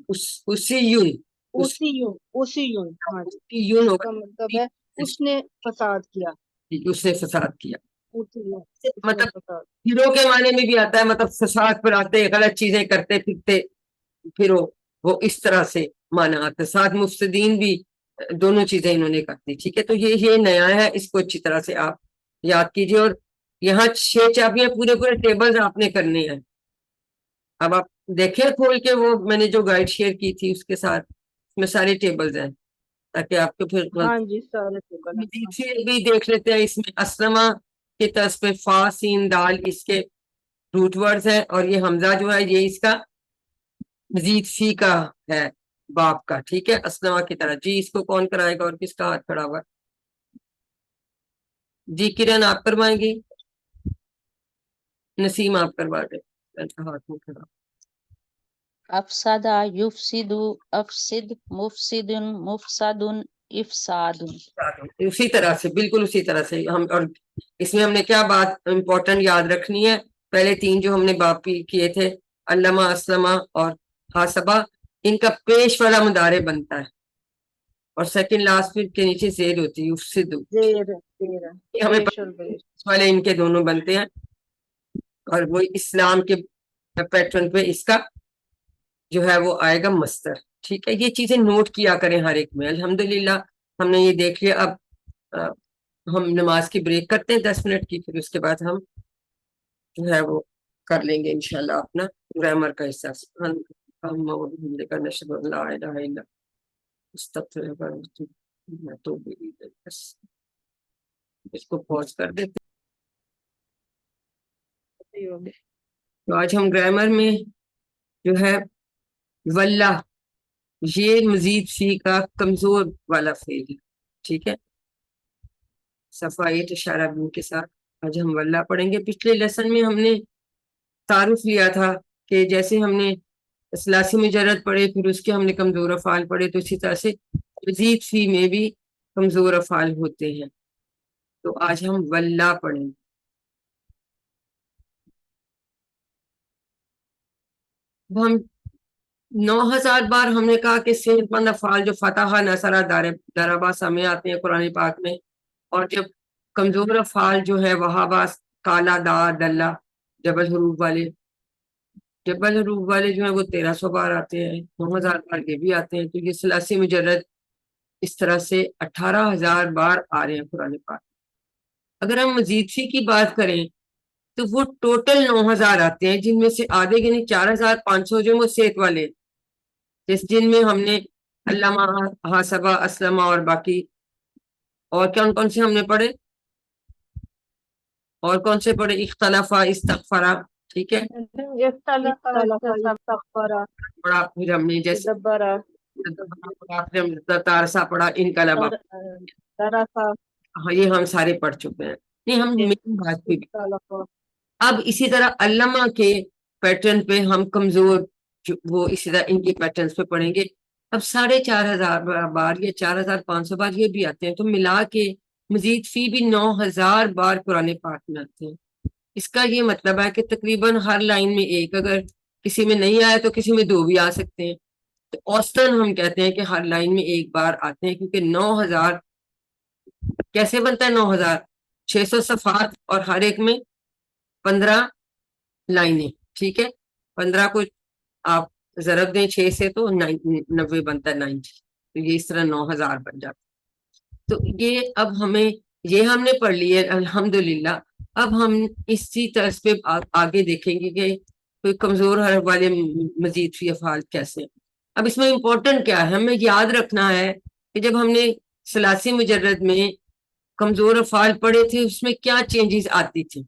اسیون. ہاں جی یون اس کا مطلب ہے اس نے فساد کیا. اس نے فساد کیا, اس نے مطلب فساد. ہیرو کے معنی میں بھی آتا ہے, مطلب فساد پر آتے, غلط چیزیں کرتے پھرتے, پھر وہ اس طرح سے مانا آتا. ساتھ مفسدین بھی دونوں چیزیں انہوں نے کر دی, ٹھیک ہے. تو یہ نیا ہے, اس کو اچھی طرح سے آپ یاد کیجئے. اور یہاں 6 چابیاں پورے ٹیبلز آپ نے کرنے ہیں. اب آپ دیکھیں کھول کے, وہ میں نے جو گائیڈ شیئر کی تھی اس کے ساتھ, اس میں سارے ٹیبلز ہیں, تاکہ آپ کو پھر ہاں جی سارے ٹیبل ہیں. پھر بھی دیکھ لیتے ہیں. اس میں اسلمہ کے طرز پہ فا سین دال اس کے روٹ ورڈز ہیں, اور یہ حمزہ جو ہے یہ اس کا مزید فی کا ہے, باپ کا, ٹھیک ہے اسلمہ کی طرح. جی اس کو کون کرائے گا, اور کس کا ہاتھ کھڑا ہوا ہے؟ جی کرن آپ کروائیں گی, نسیم آپ کروا دیں. ہاتھ میں کھڑا. افسدہ یفسدو افسد مفسدن مفسدن افساد. اسی طرح سے, بالکل اسی طرح سے ہم. اور اس میں ہم نے کیا بات امپورٹنٹ یاد رکھنی ہے, پہلے 3 جو ہم نے باپ کیے تھے, علامہ اسلمہ اور حاسبہ, ان کا پیش والا مضارع بنتا ہے, اور سیکنڈ لاسٹ پھر کے نیچے زیر ہوتی ہے یفسدو. ہمیں والے ان کے دونوں بنتے ہیں, اور وہ اسلام کے پیٹرن پہ اس کا جو ہے وہ آئے گا مصدر, ٹھیک ہے. یہ چیزیں نوٹ کیا کریں ہر ایک میں. الحمدللہ ہم نے یہ دیکھ لیا. اب ہم نماز کی بریک کرتے ہیں 10 منٹ کی, پھر اس کے بعد ہم جو ہے وہ کر لیں گے انشاءاللہ اپنا گرامر کا حصہ. اس کو پوز کر دیتے. تو آج ہم گرامر میں جو ہے واللہ، یہ مزید فی کا کمزور والا فعل ہے، ٹھیک ہے، صفائیت اشارہ بن کے ساتھ آج ہم واللہ پڑھیں گے۔ پچھلے لیسن میں ہم نے تعارف لیا تھا کہ جیسے ہم نے ثلاثی مجرد پڑھے، پھر اس کے ہم نے کمزور افعال پڑھے، تو اسی طرح سے مزید فی میں بھی کمزور افعال ہوتے ہیں۔ تو آج ہم واللہ پڑھیں گے۔ اب ہم 9000 بار ہم نے کہا کہ صحت مند افعال جو فتح، نصرہ، ضربہ سامنے آتے ہیں قرآن پاک میں، اور جب کمزور افعال جو ہے وہابا، کالا، دا، دلہ، جبل حروف والے، جبل حروف والے جو ہیں وہ 1300 بار آتے ہیں، 9000 بار یہ بھی آتے ہیں، تو یہ ثلاثی مجرد اس طرح سے 18000 بار آ رہے ہیں قرآن پاک۔ اگر ہم مزید فی کی بات کریں تو وہ ٹوٹل 9000 آتے ہیں، جن میں سے آدھے یعنی 4500 جو وہ صحت والے، جن میں ہم نے علامہ، حاسبہ، اسلمہ اور باقی، اور کون سے ہم نے پڑھے، اور کون سے پڑھے، اختلافہ، استغفرہ، ٹھیک ہے، پڑھا، پھر ہم نے جیسے تارسا پڑھا، انقلابہ، ہاں یہ ہم سارے پڑھ چکے ہیں، نہیں ہم مین بات پہ بھی۔ اب اسی طرح علامہ کے پیٹرن پہ ہم کمزور وہ اسی طرح ان کے پیٹرنز پہ پڑھیں گے۔ اب 4500 بار یا 4500 بار یہ بھی آتے ہیں، تو ملا کے مزید فی بھی 9000 بار قرآن پاک میں آتے ہیں۔ اس کا یہ مطلب ہے کہ تقریباً ہر لائن میں ایک، اگر کسی میں نہیں آیا تو کسی میں 2 بھی آ سکتے ہیں، تو اوسطاً ہم کہتے ہیں کہ ہر لائن میں ایک بار آتے ہیں، کیونکہ 9000 کیسے بنتا ہے، 9000 600 صفحات اور ہر ایک میں 15 لائنیں، ٹھیک ہے، 15 کو آپ ضرب دیں 6 سے تو 90 بنتا ہے، 90، تو یہ اس طرح 9000 بن جاتا ہے۔ تو یہ اب ہمیں یہ ہم نے پڑھ لی ہے الحمدللہ۔ اب ہم اسی طرز پہ آگے دیکھیں گے کہ کوئی کمزور حرف والے مزید فی افعال کیسے ہیں۔ اب اس میں امپورٹنٹ کیا ہے، ہمیں یاد رکھنا ہے کہ جب ہم نے ثلاثی مجرد میں کمزور افعال پڑھے تھے اس میں کیا چینجز آتی تھی،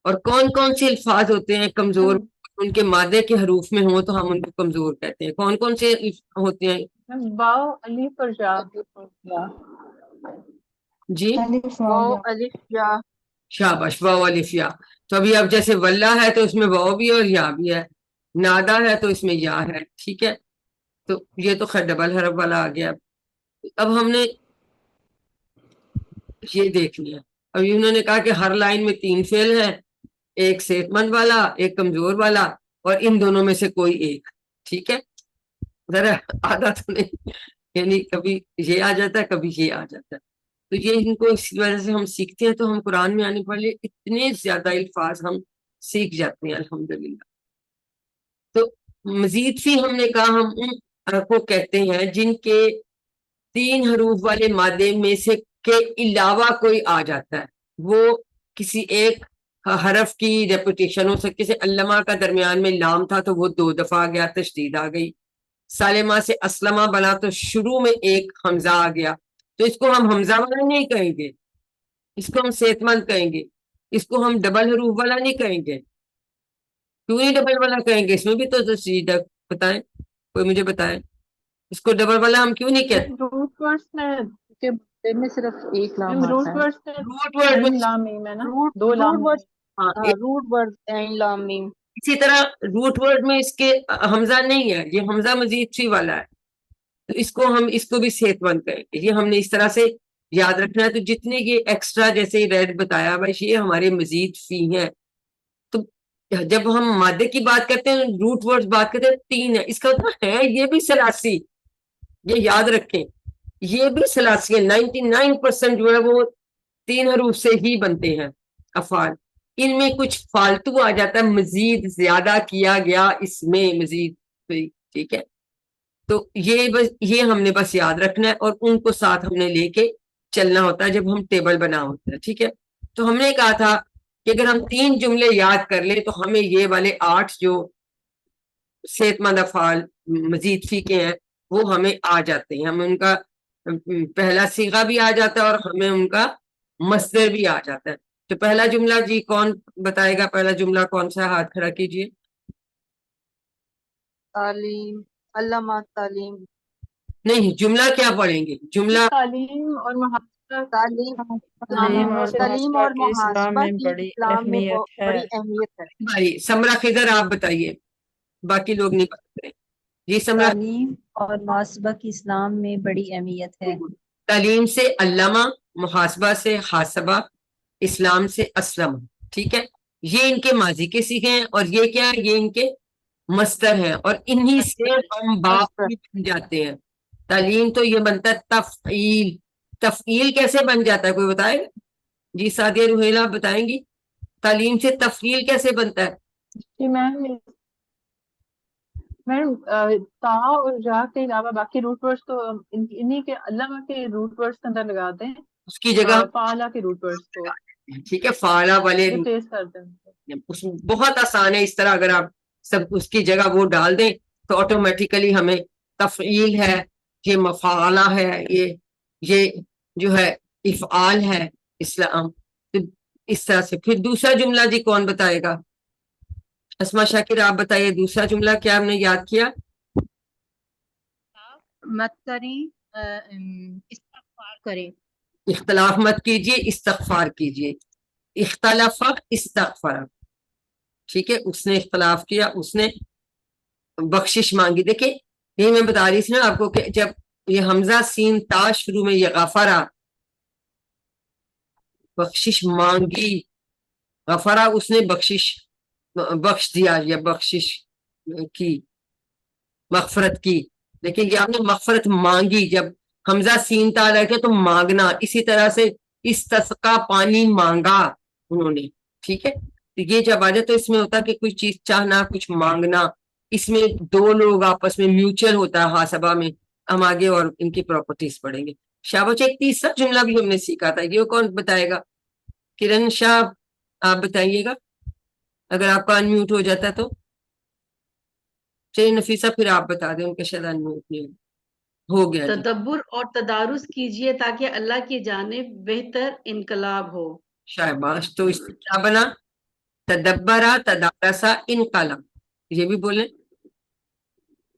اور کون کون سے الفاظ ہوتے ہیں کمزور، ان کے مادے کے حروف میں ہوں تو ہم ان کو کمزور کہتے ہیں، کون کون سے ہوتے ہیں، باؤ الف اور جا، جی واو، الف، یا۔ شاباش، واو الف یا۔ تو ابھی اب جیسے واللہ ہے تو اس میں واو بھی اور یا بھی ہے، نادا ہے تو اس میں یا ہے، ٹھیک ہے، تو یہ تو خیر ڈبل حرف والا آ گیا۔ اب ہم نے یہ دیکھ لیا، اب انہوں نے کہا کہ ہر لائن میں 3 فعل ہیں، ایک صحت مند والا، ایک کمزور والا، اور ان دونوں میں سے کوئی ایک، ٹھیک ہے، ذرا آدھا تو نہیں، یعنی کبھی یہ آ جاتا ہے کبھی یہ آ جاتا ہے، تو یہ ان کو اس وجہ سے ہم سیکھتے ہیں، تو ہم قرآن میں آنے والے اتنے زیادہ الفاظ ہم سیکھ جاتے ہیں الحمدللہ۔ تو مزید فی ہم نے کہا ہم ان کو کہتے ہیں جن کے 3 حروف والے مادے میں سے کے علاوہ کوئی آ جاتا ہے، وہ کسی ایک حرف کی ریپوٹیشن ہو سکتی، جیسے علامہ کا درمیان میں لام تھا تو وہ 2 دفعہ آ گیا، تشدید آ گئی، سالمہ سے اسلمہ بنا تو شروع میں ایک حمزہ آ گیا، تو اس کو ہم حمزہ والا نہیں کہیں گے، اس کو ہم صحت مند کہیں گے، اس کو ہم ڈبل حروف والا نہیں کہیں گے۔ کیوں نہیں ڈبل والا کہیں گے، اس میں بھی تو تشدید ہے، بتائیں کوئی مجھے بتائیں، اس کو ڈبل والا ہم کیوں نہیں کہتے؟ روٹ ورڈز میں صرف ایک لام روٹ آتا ورڈ ہے، روٹ ورڈ میں لام میم ہے نا، روٹ 2 لام ورڈ، ہاں، روٹ ورڈ عین لام میم۔ اسی طرح روٹ ورڈ میں اس کے حمزہ نہیں ہے، یہ حمزہ مزید فی والا ہے، تو اس کو ہم اس کو بھی صحت مند کہیں گے، یہ ہم نے اس طرح سے یاد رکھنا ہے۔ تو جتنے یہ ایکسٹرا جیسے ریڈ بتایا بھائی یہ ہمارے مزید فی ہیں، تو جب ہم مادے کی بات کرتے ہیں روٹ ورڈ بات کرتے ہیں 3 ہے، اس کا مطلب ہے یہ بھی ثلاثی، یہ یاد رکھیں یہ بھی ثلاثی ہے، 99% جو ہے وہ 3 حروف سے ہی بنتے ہیں افعال، ان میں کچھ فالتو آ جاتا ہے، مزید زیادہ کیا گیا اس میں مزید، ٹھیک ہے، تو یہ ہم نے بس یاد رکھنا ہے، اور ان کو ساتھ ہم نے لے کے چلنا ہوتا ہے جب ہم ٹیبل بنا ہوتا ہے، ٹھیک ہے۔ تو ہم نے کہا تھا کہ اگر ہم 3 جملے یاد کر لیں تو ہمیں یہ والے 8 جو صحت مند افعال مزید فی کے ہیں وہ ہمیں آ جاتے ہیں، ہمیں ان کا پہلا صیغہ بھی آ جاتا ہے اور ہمیں ان کا مصدر بھی آ جاتا ہے۔ تو پہلا جملہ جی کون بتائے گا؟ پہلا جملہ کون سا؟ ہاتھ کھڑا کیجئے. تعلیم علامہ تعلیم نہیں، جملہ کیا پڑھیں گے؟ جملہ تعلیم اور محاسبہ تعلیم تعلیم اور تعلیم محاسبہ اور کی اسلام محاسبہ میں کی بڑی اسلام میں اہمیت ہے. بڑی اہمیت ہے. بھائی سمرا خضر آپ بتائیے، باقی لوگ نہیں بتاتے. جی سمرا. تعلیم اور محاسبہ کی اسلام میں بڑی اہمیت ہے. تعلیم سے علامہ، محاسبہ سے حاسبہ، اسلام سے اسلم. ٹھیک ہے، یہ ان کے ماضی کے سیکھے ہیں، اور یہ کیا ہے؟ یہ ان کے مصدر ہیں، اور انہی سے ہم باب بھی بن جاتے ہیں. تعلیم تو یہ بنتا ہے تفعیل. تفعیل کیسے بن جاتا ہے؟ کوئی بتائے گا؟ جی سعدیہ روحیلہ آپ بتائیں گی تعلیم سے تفعیل کیسے بنتا ہے؟ کہ میم تا اور جا کے علاوہ باقی روٹ ورڈز تو انہی کے علامہ کے روٹ ورڈز کے اندر لگاتے ہیں، اس کی جگہ فعلا کے روٹ ورڈز کو ٹھیک ہے فعلا والے ریپلیس کر دیں. اس میں بہت آسان ہے. اس طرح اگر آپ سب اس کی جگہ وہ ڈال دیں تو آٹومیٹیکلی ہمیں تفعیل ہے، یہ مفعلہ ہے، یہ جو ہے افعال ہے اسلام. تو اس طرح سے پھر دوسرا جملہ جی کون بتائے گا؟ اسما شاکر آپ بتائیے دوسرا جملہ کیا ہم نے یاد کیا؟ مت کریں، استغفار کریں. اختلاف مت کیجیے، استغفار کیجیے. اختلاف استغفر. ٹھیک ہے، اس نے اختلاف کیا، اس نے بخشش مانگی. دیکھیں یہی میں بتا رہی تھی نا آپ کو کہ جب یہ حمزہ سین تا شروع میں یہ غفرا، بخشش مانگی، غفرا اس نے بخش دیا یا بخشش کی، مغفرت کی. لیکن یہ آپ نے مغفرت مانگی، جب حمزہ سین تا لگے تو مانگنا. اسی طرح سے استسقا پانی مانگا انہوں نے. ٹھیک ہے، تو یہ جب آ جائے تو اس میں ہوتا کہ کوئی چیز چاہنا، کچھ مانگنا. اس میں دو لوگ آپس میں میوچل ہوتا ہے حاسبہ میں. ہم آگے اور ان کی پراپرٹیز پڑھیں گے. شاباش. ایک تیسرا جملہ بھی ہم نے سیکھا تھا، یہ کون بتائے گا؟ کرن شاہ آپ بتائیے گا اگر آپ کا انمیوٹ ہو جاتا ہے تو. چلیے نفیسہ پھر آپ بتا دیں، ان کے شاید انمیوٹ نہیں ہو گیا. جی تدبر اور تدارس کیجئے تاکہ اللہ کی جانب بہتر انقلاب ہو. شاباش. تو اس میں کیا بنا؟ تدبرا تدارسا انقلاب. یہ بھی بولیں.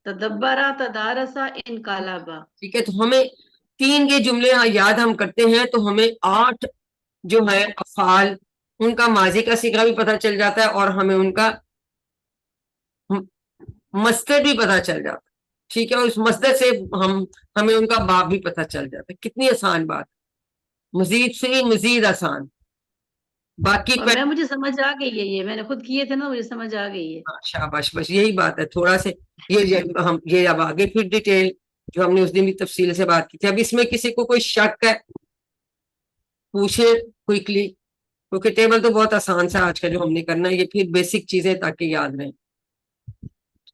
تدبرا تدارسا انقلابا. ٹھیک ہے، تو ہمیں تین یہ جملے یاد ہم کرتے ہیں تو ہمیں 8 جو ہے افعال، ان کا ماضی کا صیغہ بھی پتہ چل جاتا ہے، اور ہمیں ان کا مصدر بھی پتہ چل جاتا ہے. ٹھیک ہے، اور اس مصدر سے ہمیں ان کا باب بھی پتہ چل جاتا ہے. کتنی آسان بات، مزید سے مزید آسان. باقی اور میں مجھے سمجھ آ گئی ہے، یہ میں نے خود کیے تھے نا، مجھے سمجھ آ گئی ہے. شاباش. بس یہی بات ہے، تھوڑا سے یہ اب آگے پھر ڈیٹیل جو ہم نے اس دن بھی تفصیل سے بات کی تھی. اب اس میں کسی کو کوئی شک ہے پوچھے کوئکلی، کیونکہ ٹیبل تو بہت آسان سا آج کا جو ہم نے کرنا ہے. یہ پھر بیسک چیزیں تاکہ یاد رہیں.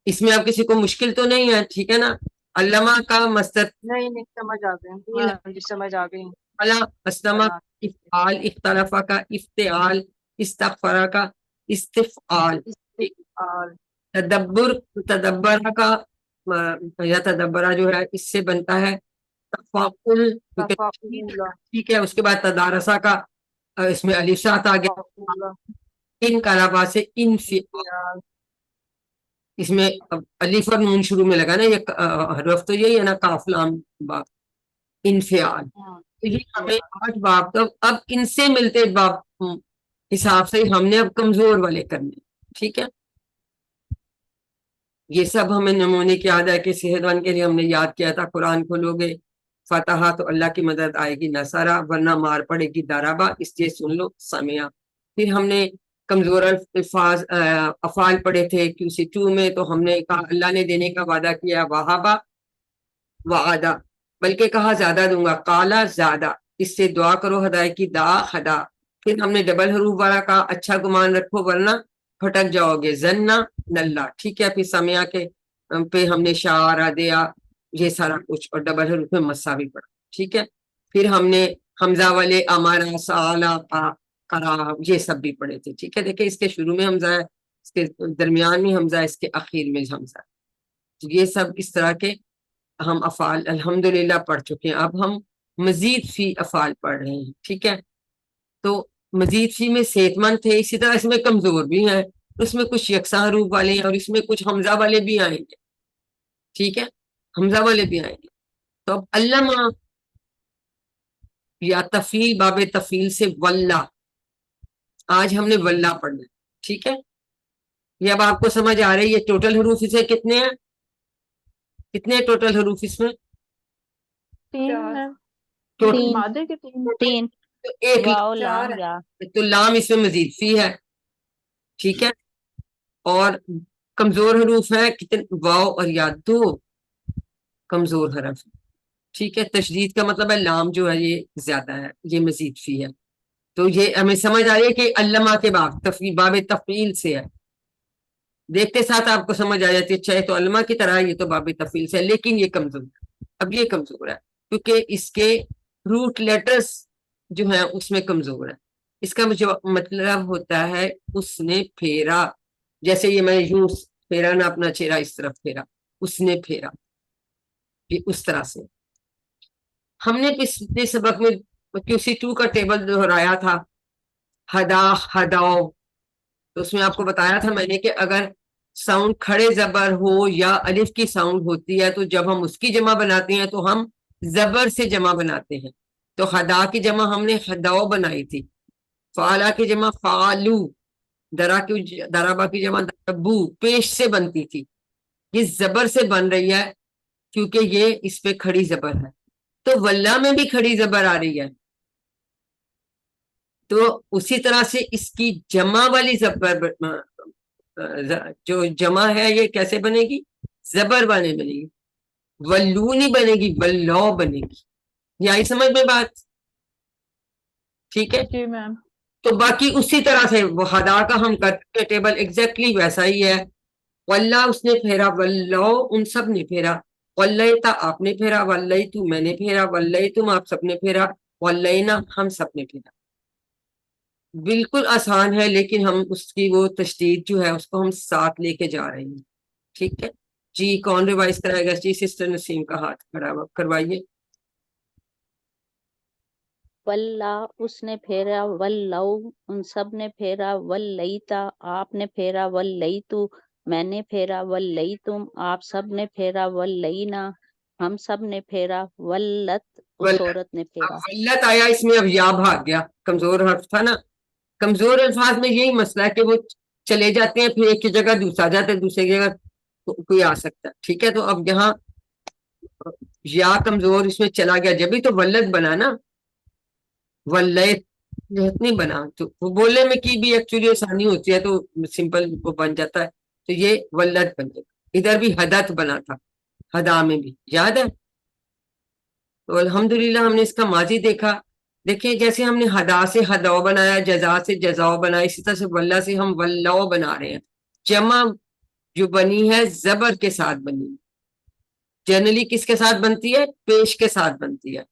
اس میں اب کسی کو مشکل تو نہیں ہے؟ ٹھیک ہے نا. علامہ کا مصدر نہیں سمجھ آ گئی. جی سمجھ آ گئی. اسلمہ، افعال، اختلافہ کا افتعال، استغفرہ کا استفعال، تدبر تدبرہ کا یا تدبرہ جو ہے اس سے بنتا ہے تفاقل. ٹھیک ہے، اس کے بعد تدارسہ کا اس میں الف سات آ گیا. انقلابہ سے انفعال، اس میں الف اور نون شروع میں لگا نا، یہ حرف تو یہی ہے نا، کاف لام با. انفعال. یہ ہمیں 8 باب. تو اب ان سے ملتے باب حساب سے ہم نے اب کمزور والے کرنے. ٹھیک ہے، یہ سب ہمیں نمونے کی یاد ہے کہ صحت وان کے لیے ہم نے یاد کیا تھا. قرآن کھولو گے فتحہ تو اللہ کی مدد آئے گی نصارہ، ورنہ مار پڑے گی دارابا. اس لیے سن لو سمیا. پھر ہم نے کمزور الفاظ افعال پڑھے تھے QC2 میں، تو ہم نے کہا اللہ نے دینے کا وعدہ کیا وہابا وعدہ، بلکہ کہا زیادہ دوں گا، کالا زیادہ. اس سے دعا کرو ہدایت کی، دا ہدا. پھر ہم نے ڈبل حروف والا کہا اچھا گمان رکھو ورنہ پھٹک جاؤ گے، زنہ نلہ. ٹھیک ہے، پھر سمیا کے پہ ہم نے شعرا دیا، یہ سارا کچھ، اور ڈبل حروف میں مسا بھی پڑا. ٹھیک ہے، پھر ہم نے حمزہ والے امارا سالا کرا یہ سب بھی پڑھے تھے. ٹھیک ہے، دیکھیں اس کے شروع میں حمزہ ہے، اس کے درمیان میں حمزہ ہے، اس کے اخیر میں حمزہ ہے. یہ سب اس طرح کے ہم افعال الحمدللہ پڑھ چکے ہیں. اب ہم مزید فی افعال پڑھ رہے ہیں. ٹھیک ہے، تو مزید فی میں صحت مند تھے، اسی طرح اس میں کمزور بھی ہیں، اس میں کچھ یکساں حروف والے ہیں اور اس میں کچھ حمزہ والے بھی آئیں گے، ٹھیک ہے، حمزہ والے بھی آئیں گے. تو اب علامہ یا تفیل، باب تفیل سے واللہ، آج ہم نے واللہ پڑھنا ہے، ٹھیک ہے. یہ اب آپ کو سمجھ آ رہی ہے ٹوٹل حروف اس میں کتنے ہیں؟ کتنے ٹوٹل حروف اس میں؟ 3 چار. ہے، ٹوٹل مادے کے 3. 3 ایک واو چار لام ہے. یا. تو لام اس میں مزید فی ہے، ٹھیک ہے. اور کمزور حروف ہیں کتنے؟ واو اور یا، 2 کمزور حرف، ٹھیک ہے. تشدید کا مطلب ہے لام جو ہے یہ زیادہ ہے، یہ مزید فی ہے. تو یہ ہمیں سمجھ آ رہی ہے کہ علامہ کے باب باب تفعیل سے ہے. دیکھتے ساتھ آپ کو سمجھ آ جاتی ہے، اچھا تو علامہ کی طرح یہ تو باب تفعیل سے ہے، لیکن یہ کمزور ہے. اب یہ کمزور ہے کیونکہ اس کے روٹ لیٹرز جو ہیں اس میں کمزور ہے. اس کا جو مطلب ہوتا ہے اس نے پھیرا، جیسے یہ میں یوں پھیرا نہ اپنا چہرہ اس طرف پھیرا، اس نے پھیرا، یہ اس طرح سے. ہم نے پچھلے سبق میں QC2 کا ٹیبل دہرایا تھا، ہدا ہداؤ. تو اس میں آپ کو بتایا تھا میں نے کہ اگر ساؤنڈ کھڑے زبر ہو یا الف کی ساؤنڈ ہوتی ہے تو جب ہم اس کی جمع بناتے ہیں تو ہم زبر سے جمع بناتے ہیں. تو ہدا کی جمع ہم نے ہداؤ بنائی تھی، فعلا کی جمع فعلو، درابا کی جمع دربو، پیش سے بنتی تھی. یہ زبر سے بن رہی ہے کیونکہ یہ اس پہ کھڑی زبر ہے. تو واللہ میں بھی کھڑی زبر آ رہی ہے، تو اسی طرح سے اس کی جمع والی زبر جو جمع ہے یہ کیسے بنے گی؟ زبر بنے گی. ولو نہیں بنے گی، ولو بنے گی. یہ آئی سمجھ میں بات؟ ٹھیک ہے. جی میم. تو باقی اسی طرح سے وہ ہدا کا ہم کرتے ہیں ٹیبل ایگزیکٹلی ویسا ہی ہے. واللہ اس نے پھیرا، ولو ان سب نے پھیرا، واللیتا آپ نے پھیرا، واللیتو میں نے پھیرا، واللیتم آپ سب نے پھیرا، واللینا ہم سب نے پھیرا. بالکل آسان ہے لیکن ہم اس کی وہ تشدید جو ہے اس کو ہم ساتھ لے کے جا رہے ہیں، ٹھیک ہے جی. کون ریوائز کرائے گا؟ جی سسٹر نسیم کا ہاتھ کھڑا کروائیے. واللہ اس نے پھیرا، واللو ان سب نے پھیرا، واللیتا آپ نے پھیرا، واللیتو میں نے پھیرا، واللیتم آپ سب نے پھیرا، واللینا ہم سب نے پھیرا، واللت اس عورت نے پھیرا. ولت آیا اس میں، اب یا بھاگ گیا، کمزور حرف تھا نا. کمزور الفاظ میں یہی مسئلہ ہے کہ وہ چلے جاتے ہیں، پھر ایک کی جگہ دوسرا جاتا ہے، دوسرے کی جگہ کوئی آ سکتا ہے، ٹھیک ہے. تو اب یہاں یا کمزور اس میں چلا گیا، جبھی تو ولد بنا نا، ولیت نہیں بنا. تو وہ بولنے میں کی بھی ایکچولی آسانی ہوتی ہے تو سمپل وہ بن جاتا ہے. تو یہ ولد بن جائے. ادھر بھی حدت بنا تھا، ہدا میں بھی یاد ہے. تو الحمدللہ ہم نے اس کا ماضی دیکھا. دیکھیں جیسے ہم نے ہدا سے ہداؤ بنایا، جزا سے جزاؤ بنایا، اسی طرح سے واللہ سے ہم واللو بنا رہے ہیں. جمع جو بنی ہے زبر کے ساتھ بنی ہے. جنرلی کس کے ساتھ بنتی ہے؟ پیش کے ساتھ بنتی ہے.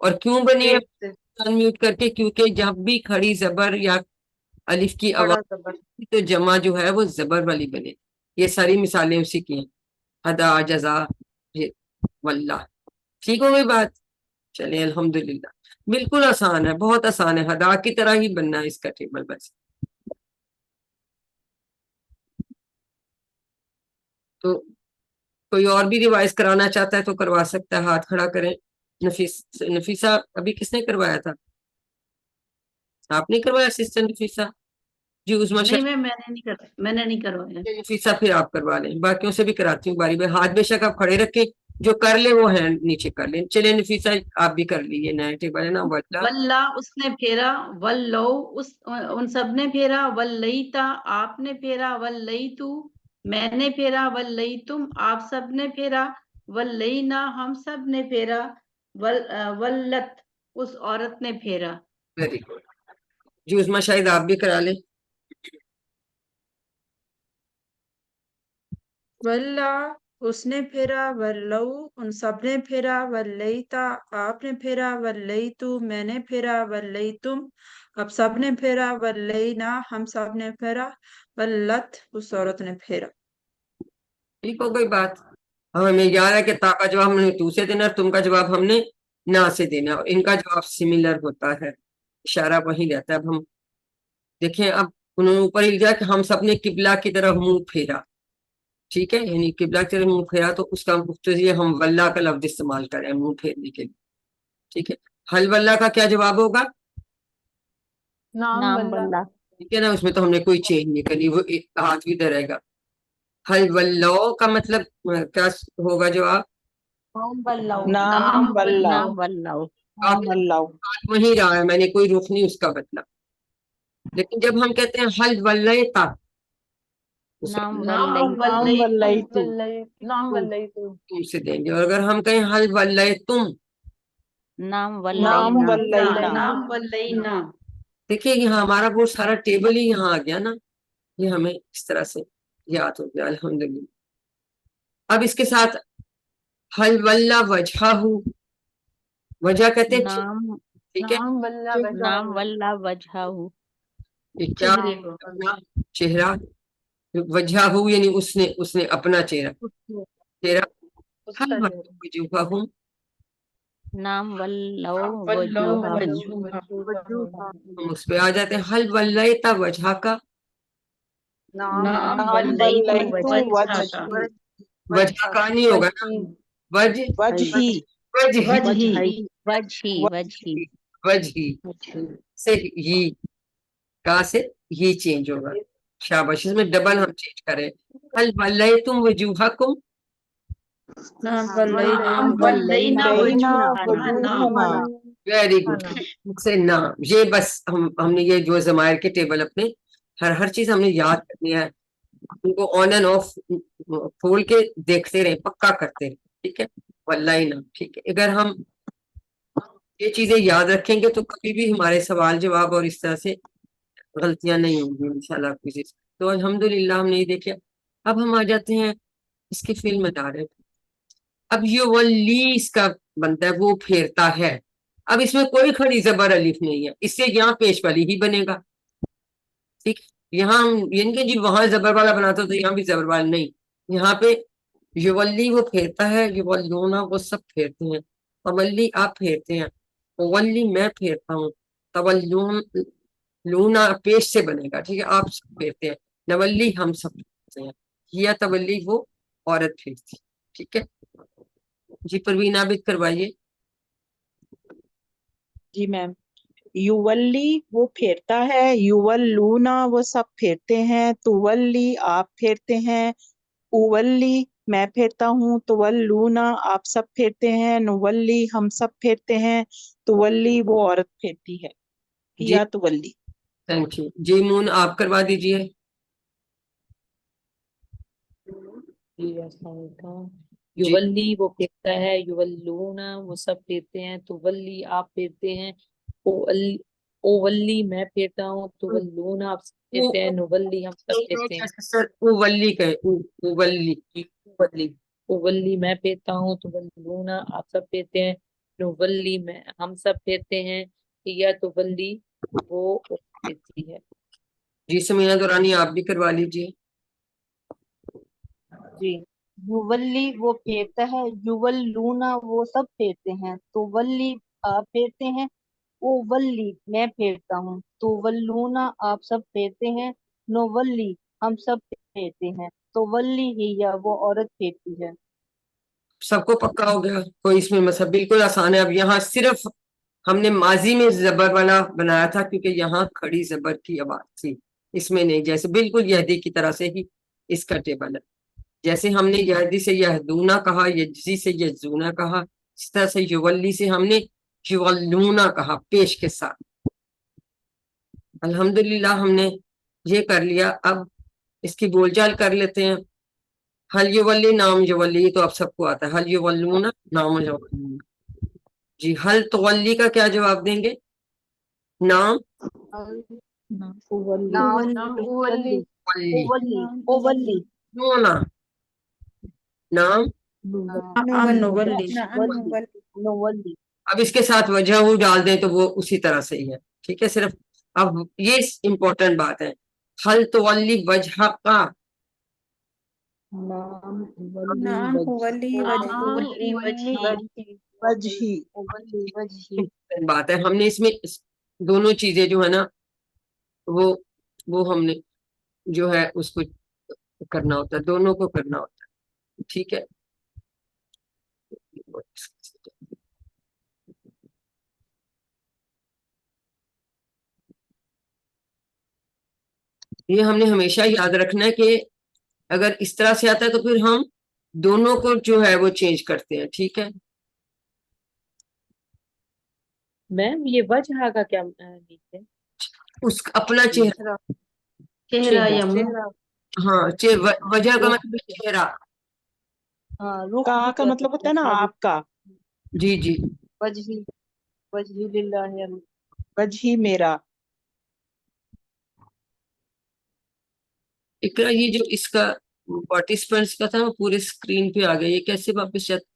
اور کیوں بنی ہے؟ پیٹ سے میوٹ کر کے، کیونکہ جب بھی کھڑی زبر یا الف کی بڑا آواز زبر. تو جمع جو ہے وہ زبر والی بنے. یہ ساری مثالیں اسی کی ہیں، ہدا، جزا، یہ واللہ. ٹھیک ہو گئی بات؟ چلیں الحمدللہ بالکل آسان ہے، بہت آسان ہے، ہدا کی طرح ہی بننا ہے اس کا ٹیبل. بس تو کوئی اور بھی ریوائز کرانا چاہتا ہے تو کروا سکتا ہے، ہاتھ کھڑا کریں. نفیسہ ابھی کس نے کروایا تھا؟ آپ نے کروایا سسٹر نفیسہ؟ جی عظمیٰ نہیں میں نے نہیں کروایا. نفیسہ پھر آپ کروا لیں، باقیوں سے بھی کراتی ہوں باری باری. ہاتھ بے شک آپ کھڑے رکھیں، جو کر لے وہ ہینڈ نیچے کر لیں. چلیں نفیسہ آپ بھی کر لیجیے، نیا ٹیبل ہے نا. واللہ اس نے پھیرا، واللو ان سب نے پھیرا، واللیتا آپ نے پھیرا، واللیتو میں نے پھیرا، واللیتم آپ سب نے پھیرا، واللینا ہم سب نے پھیرا، واللت اس عورت نے پھیرا. ویری گڈ جی عظمیٰ شاید آپ بھی کرا لیں. واللہ اس نے پھیرا، واللو ان سب نے پھیرا، واللیتا آپ نے پھیرا، واللیتو میں نے پھیرا، واللیتم اب سب نے پھیرا، واللینا ہم سب نے پھیرا، واللت اس عورت نے پھیرا. ٹھیک ہو گئی بات؟ اب ہمیں یاد ہے کہ تا کا جواب ہم نے تو سے دینا، تم کا جواب ہم نے نا سے دینا، اور ان کا جواب سملر ہوتا ہے، اشارہ وہی رہتا ہے. اب ہم دیکھیں اب انہوں نے اوپر ہی لکھا کہ ہم سب نے قبلہ کی طرف منہ پھیرا، ٹھیک ہے، یعنی قبلہ کی طرف منہ پھیرا تو اس کا مختصر ہم واللہ کا لفظ استعمال کریں منہ پھیرنے کے لیے، ٹھیک ہے. حل واللہ کا کیا جواب ہوگا؟ نام نام واللہ. واللہ. ٹھیک ہے نا، اس میں تو ہم نے کوئی چینج نہیں کری، وہ ہاتھ بھی ادھر رہے گا. حل واللہ کا مطلب کیا ہوگا جواب؟ نام واللہ. نام واللہ. نام واللہ. نام واللہ. وہی رہا ہے، میں نے کوئی رخ نہیں اس کا بدلا. لیکن جب ہم کہتے ہیں حل واللہ نام نام واللہ. نام واللہ واللیتو. نام واللہ تو. تم سے دیں گے. اور اگر ہم کہیں حل واللہ تم، نام نام واللینا. واللینا. نام واللینا. دیکھیے یہاں ہمارا وہ سارا ٹیبل ہی یہاں آ گیا نا، یہ ہمیں اس طرح سے یاد ہو گیا الحمدللہ. اب اس کے ساتھ حل واللہ وجہہ، وجہ کہتے ہیں نام ٹھیک ہے، نام واللہ وجہ. نام واللہ وجہہ. یہ کیا چہرے کو. اپنا چہرہ، وجہ ہو یعنی اس نے اپنا چہرہ چہرہ. اس حل کا واللہ وجوہہم، نام واللہ واللہ وجوہہ. وجوہہ. ہم اس پہ آ جاتے ہیں. حل واللیت وجہ کا، نام نام واللیتو واللیتو وجہہ. وجہ کا نہیں ہوگا نا، وجہ وجہی. وجہ وجہی. وجہی. وجہی. وجہ سے ہی کا سے ہی چینج ہوگا. شاباش، اس میں ڈبل ہم چینج کریں. حل ولیتم وجوہکم، نام نام واللیتم واللینا لینا وجوہنا. وجوہنا. Very good. سے نام، یہ بس ہم نے یہ جو ضمائر کے ٹیبل اپنے ہر چیز ہم نے یاد کرنی ہے، ان کو آن اینڈ آف کھول کے دیکھتے رہیں، پکا کرتے رہیں، ٹھیک ہے. واللہ نام، ٹھیک ہے. اگر ہم یہ چیزیں یاد رکھیں گے تو کبھی بھی ہمارے سوال جواب اور اس طرح سے غلطیاں نہیں ہوں گی انشاءاللہ کسی سے. تو الحمدللہ ہم نے یہ دیکھا. اب ہم آ جاتے ہیں اس کے فعل مضارع. اب یولی اس کا بنتا ہے وہ پھیرتا ہے. اب اس میں کوئی کھڑی زبر الف نہیں ہے، اس سے یہاں پیش والی ہی بنے گا، ٹھیک. یہاں یعنی کہ جی وہاں زبر والا بناتا تو یہاں بھی زبر والا نہیں. یہاں پہ یولی وہ پھیرتا ہے، یولونا وہ سب پھیرتے ہیں، تولی آپ پھیرتے ہیں، ولی میں پھیرتا ہوں، تولون لونا پیش سے بنے گا، ٹھیک ہے. آپ سب پھیرتے ہیں، نولی ہم سب پھیرتے ہیں، یا تولی وہ عورت پھیرتی، ٹھیک ہے. جی پروین عابد کروائیے. جی میم. یولی وہ پھیرتا ہے، یولونا وہ سب پھیرتے ہیں، تولی آپ پھیرتے ہیں، اولی میں پھیرتا ہوں، تولونا آپ سب پھیرتے ہیں، نولی ہم سب پھیرتے ہیں، تولی وہ عورت پھیرتی ہے، جی یا تولی. Thank you. جی مون آپ کروا دیجئے. جی السلام علیکم. جی یولی وہ پھیرتا ہے، یولونا وہ سب پھیرتے ہیں، تولی آپ پھیرتے ہیں، اولی میں پھیرتا ہوں، تولونا آپ سب پھیرتے ہیں، نولی ہم سب پھیرتے ہیں. سر اولی کہے، اولی اولی اولی میں پھیرتا ہوں، تولونا آپ سب پھیرتے ہیں، نولی میں ہم سب پھیرتے ہیں، یا تولی وہ پھیرتی ہے. جی سمیہ دورانی آپ بھی کروا لیجئے. جی. یولی وہ پھیرتا ہے، یولونا وہ سب پھیرتے ہیں، تولی آپ پھیرتے ہیں، اولی میں پھیرتا ہوں، تولونا آپ سب پھیرتے ہیں، نولی ہم سب پھیرتے ہیں، تولی ہی یا وہ عورت پھیرتی ہے. سب کو پکا ہو گیا؟ کوئی اس میں مسئلہ؟ بالکل آسان ہے. اب یہاں صرف ہم نے ماضی میں زبر والا بنایا تھا کیونکہ یہاں کھڑی زبر کی آواز تھی، اس میں نہیں. جیسے بالکل یہدی کی طرح سے ہی اس کا ٹیبل ہے. جیسے ہم نے یہدی سے یہدونا کہا، یجزی سے یجزونا کہا، اس طرح سے یولی سے ہم نے یولونا کہا پیش کے ساتھ. الحمدللہ ہم نے یہ کر لیا. اب اس کی بول چال کر لیتے ہیں. حل یولی نام یولی تو آپ سب کو آتا ہے، حل یولونا نام یولونا. جی حل تولی کا کیا جواب دیں گے؟ نام نام اولی. اولی. اولی نونا، نام. نولی. نولی. اب اس کے ساتھ وجہ ہو ڈال دیں تو وہ اسی طرح سے ہی ہے، ٹھیک ہے. صرف اب یہ امپورٹنٹ بات ہے، حل تولی وجہ کا نام نام ولی اولی وجہی. بات ہے. ہم نے اس میں دونوں چیزیں جو ہے نا وہ وہ ہم نے جو ہے اس کو کرنا ہوتا ہے, دونوں کو کرنا ہوتا ہے. ٹھیک ہے. یہ ہم نے ہمیشہ یاد رکھنا ہے کہ اگر اس طرح سے آتا ہے تو پھر ہم دونوں کو جو ہے وہ چینج کرتے ہیں. ٹھیک ہے. میم یہ وجہ کا کیا meaning ہے؟ اس اپنا چہرہ. چہرہ یا منہ. چہرہ. ہاں وجہ کا مطلب چہرہ. ہاں رخ کا بھی کا کہہ مطلب سکتے ہوتا ہے ہیں، نا وجہ آپ کا. جی جی. وجہی وجہی للہ وجہی میرا. اقرا یہ جو اس کا پارٹیسپینٹس کا تھا وہ پورے اسکرین پہ آ گیا, یہ کیسے واپس جاتا؟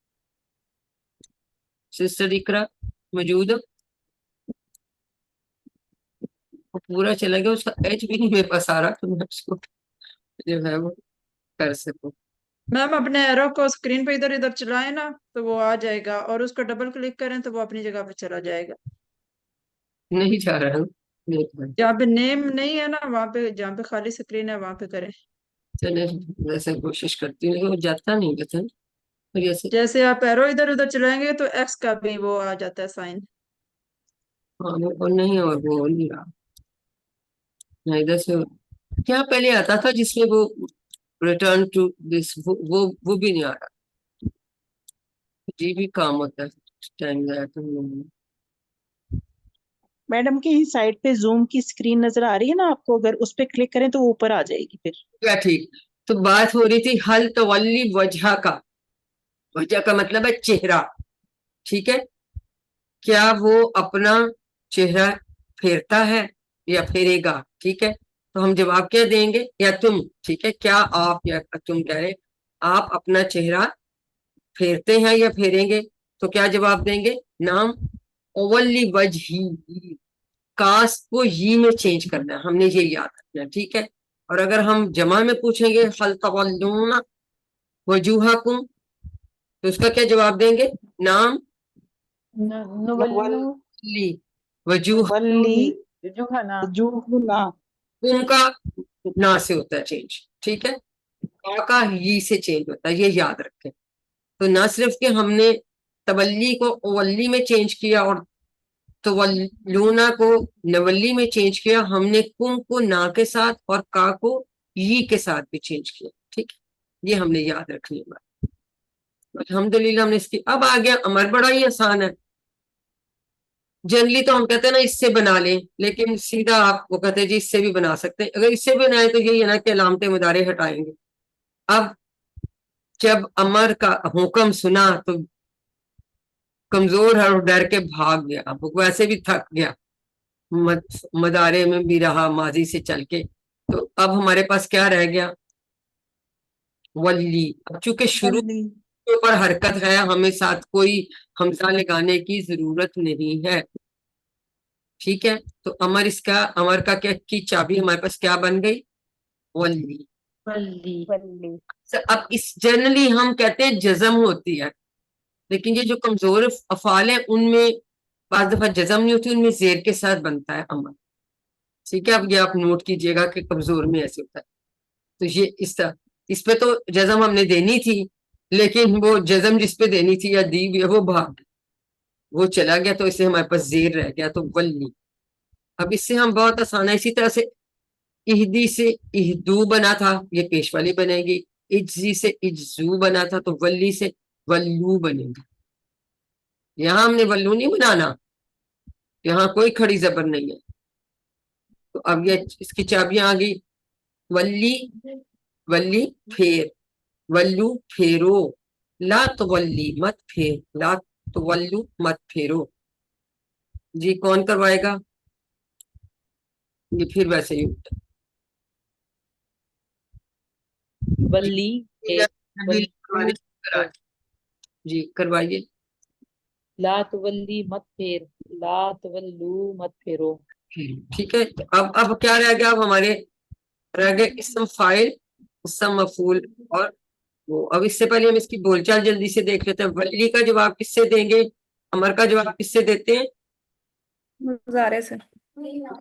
سسٹر اقرا موجود ہے؟ وہ پورا چلا گیا, اس کا ایچ بھی نہیں میرے پاس آ رہا تو میں اس کو جو ہے وہ کر سکوں. میم اپنے ایرو کو اسکرین پہ ادھر ادھر چلائیں نا تو وہ آ جائے گا, اور اس کو ڈبل کلک کریں تو وہ اپنی جگہ پہ چلا جائے گا. نہیں جا رہا ہوں. جہاں پہ نیم نہیں ہے نا وہاں پہ, جہاں پہ خالی اسکرین ہے وہاں پہ کریں. چلے ویسے کوشش کرتی ہوں لیکن وہ جاتا نہیں بتا جیسے. جیسے آپ ایرو ادھر ادھر چلائیں گے تو ایکس کا بھی وہ آ جاتا ہے سائن. ہاں وہ نہیں, اور وہ نہیں رہا ادھر سے. کیا پہلے آتا تھا جس میں وہ ریٹرن ٹو دس, وہ بھی نہیں آ رہا. جی بھی کام ہوتا ہے ٹائم ضائع تو میڈم کی سائڈ پہ زوم کی اسکرین نظر آ رہی ہے نا آپ کو, اگر اس پہ کلک کریں تو وہ اوپر آ جائے گی پھر. کیا. ٹھیک. تو بات ہو رہی تھی حل تولی وجہ کا. وجہ کا مطلب ہے چہرہ. ٹھیک ہے. کیا وہ اپنا چہرہ پھیرتا ہے یا پھیرے گا؟ ٹھیک ہے. تو ہم جواب کیا دیں گے؟ یا تم. ٹھیک ہے. کیا آپ یا تم کہہ رہے آپ اپنا چہرہ پھیرتے ہیں یا پھیریں گے؟ تو کیا جواب دیں گے؟ نام اولی وجہی, کاس کو ہی میں چینج کرنا ہے, ہم نے یہ یاد رکھنا ہے. ٹھیک ہے. اور اگر ہم جمع میں پوچھیں گے حل تولون وجوہکم تو اس کا کیا جواب دیں گے؟ نام نولو لی وجوہ ولی جوہنا. جوہنا. کم کا نا سے ہوتا ہے چینج. ٹھیک ہے. کا ہی سے چینج ہوتا ہے, یہ یاد رکھیں. تو نہ صرف کہ ہم نے تولی کو اولی میں چینج کیا اور تولونا کو نولی میں چینج کیا, ہم نے کم کو نا کے ساتھ اور کا کو ی کے ساتھ بھی چینج کیا. ٹھیک ہے. یہ ہم نے یاد رکھنی ہے. الحمدللہ ہم نے اس کی. اب آ گیا امر, بڑا ہی آسان ہے. جنرلی تو ہم کہتے ہیں نا اس سے بنا لیں, لیکن سیدھا آپ وہ کہتے ہیں جی اس سے بھی بنا سکتے ہیں. اگر اس سے بھی بنائیں تو یہی ہے نا کہ علامت مضارع ہٹائیں گے. اب جب امر کا حکم سنا تو کمزور ہے اور ڈر کے بھاگ گیا. اب وہ ویسے بھی تھک گیا, مضارع میں بھی رہا ماضی سے چل کے. تو اب ہمارے پاس کیا رہ گیا؟ ولی. اب چونکہ شروع کے اوپر حرکت ہے, ہمیں ساتھ کوئی حمزہ لگانے کی ضرورت نہیں ہے. ٹھیک ہے. تو امر کا کیا کی چابی ہمارے پاس کیا بن گئی؟ ولی. ولی. اب اس جنرلی ہم کہتے ہیں جزم ہوتی ہے, لیکن یہ جو کمزور افعال ہیں ان میں بعض دفعہ جزم نہیں ہوتی, ان میں زیر کے ساتھ بنتا ہے امر. ٹھیک ہے. اب یہ آپ نوٹ کیجئے گا کہ کمزور میں ایسے ہوتا ہے. تو یہ اس پہ تو جزم ہم نے دینی تھی, لیکن وہ جزم جس پہ دینی تھی یا دی بھی وہ بھاگ گئی, وہ چلا گیا, تو اسے ہمارے پاس زیر رہ گیا تو ولی. اب اس سے ہم بہت آسان ہے. اسی طرح سے اہدی سے اہدو بنا تھا, یہ پیش والی بنے گی. اجزی سے اجزو بنا تھا تو ولی سے ولو بنے گا. یہاں ہم نے ولو نہیں بنانا, یہاں کوئی کھڑی زبر نہیں ہے. تو اب یہ اس کی چابیاں آ گئی. ولی, ولی پھیر, ولو پھیرو, لا تولی مت پھیر, لا تولو مت پھیرو. جی کون کروائے گا؟ یہ پھر ویسے ہی ہوتا ہے. ولی جی کروائیے. لا تولی مت پھیر, لا تولو مت پھیرو. ٹھیک ہے. تو اب کیا رہ گیا؟ اب ہمارے رہ گئے اسم فاعل, اسم مفعول اور وہ. اب اس سے پہلے ہم اس کی بول چال جلدی سے دیکھ لیتے ہیں. ولی کا جواب کس سے دیں گے؟ امر کا جواب کس سے دیتے ہیں؟ مضارع سے.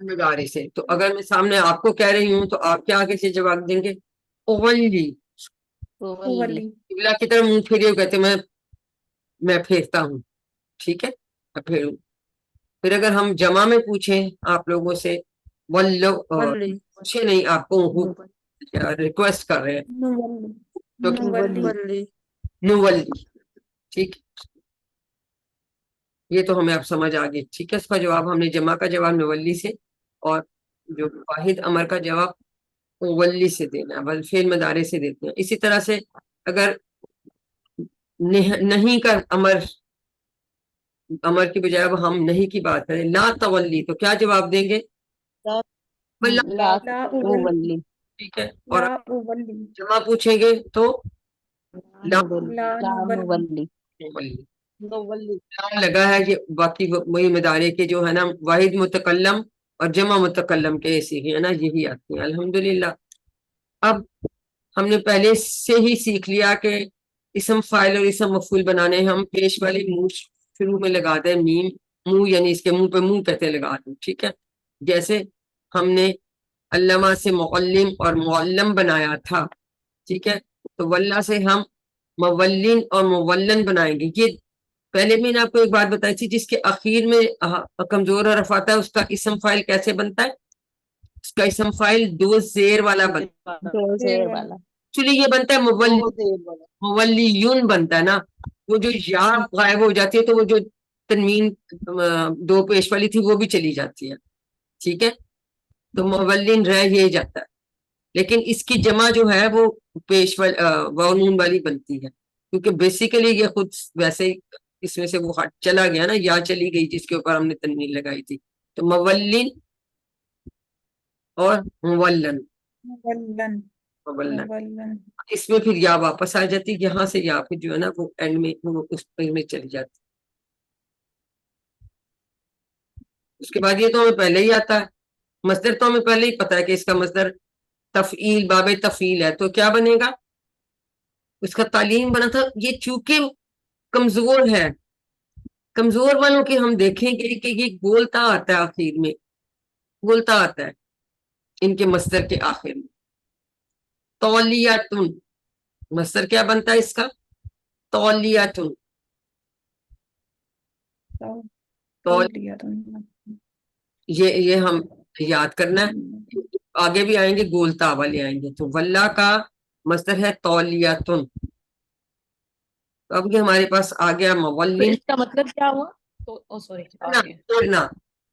مدارے سے. تو اگر میں سامنے آپ کو کہہ رہی ہوں تو آپ کیا آگے سے جواب دیں گے؟ اولی. اولی قبلہ کی طرف منہ پھیرے ہوئے کہتے میں پھیرتا ہوں. ٹھیک ہے، میں پھیروں. پھر اگر ہم جمع میں پوچھیں آپ لوگوں سے ولو، ولی پوچھے نہیں، آپ کو ریکویسٹ کر رہے ہیں نولی تو نولی ولی نولی. ٹھیک، یہ تو ہمیں اب سمجھ آ گئی. ٹھیک ہے، اس کا جواب ہم نے جمع کا جواب نولی سے اور جو واحد امر کا جواب ولی سے دینا ہے، بل فعل مضارع سے دیتے ہیں. اسی طرح سے اگر نہیں کا امر کی بجائے اب ہم نہیں کی بات کریں، لا تولی، تو کیا جواب دیں گے؟ لا لا لا اولی ٹھیک ہے. اور لا اولی جمع پوچھیں گے تو لا لا لا نولی نولی نولی لگا ہے کہ باقی وہی مدارے کے جو ہے نا واحد متکلم اور جمع متکلم کے ایسے ہی ہے نا، یہی آتے ہیں الحمدللہ. اب ہم نے پہلے سے ہی سیکھ لیا کہ اسم فاعل اور اسم مفعول بنانے ہم پیش والی منہ شروع میں لگا دیں، میم منہ یعنی اس کے منہ پہ منہ کہتے لگا دیں. ٹھیک ہے، جیسے ہم نے علامہ سے معلم اور معلم بنایا تھا. ٹھیک ہے، تو واللہ سے ہم مولن اور مولن بنائیں گے. یہ پہلے میں نے آپ کو ایک بات بتائی تھی، جس کے اخیر میں کمزور حرف آتا ہے اس کا اسم فاعل کیسے بنتا ہے؟ اس کا اسم فاعل دو زیر والا بنتا ہے. دو زیر والا ایکچولی یہ بنتا ہے مولیون بنتا ہے نا. وہ جو یا غائب ہو جاتی ہے تو وہ جو تنوین دو پیش والی تھی وہ بھی چلی جاتی ہے. ٹھیک ہے، تو مولن رہ یہ جاتا ہے، لیکن اس کی جمع جو ہے وہ پیش نون والی بنتی ہے، کیونکہ بیسیکلی یہ خود ویسے ہی اس میں سے وہ چلا گیا نا، یا چلی گئی جس کے اوپر ہم نے تنوین لگائی تھی. تو مولن اور مولن مولن مولن مولن اس میں پھر یا واپس آ جاتی، یہاں سے یا پھر جو ہے نا وہ اینڈ میں وہ اس میں چلی جاتی. اس کے بعد یہ تو ہمیں پہلے ہی آتا ہے مصدر، تو ہمیں پہلے ہی پتا ہے کہ اس کا مصدر تفعیل باب تفعیل ہے. تو کیا بنے گا؟ اس کا تعلیم بنا تھا. یہ چونکہ کمزور ہے، کمزور والوں کے ہم دیکھیں گے کہ یہ بولتا آتا ہے آخر میں، بولتا آتا ہے ان کے مصدر کے آخر میں. تولیاتن مصدر کیا بنتا ہے اس کا؟ تولیاتن. یہ ہم یاد کرنا ہے، آگے بھی آئیں گے گولتا والے آئیں گے. تو واللہ کا مصدر ہے تولیاتن. اب یہ ہمارے پاس آ گیا تو مولن. اس کا مطلب کیا ہوا؟ تو سوری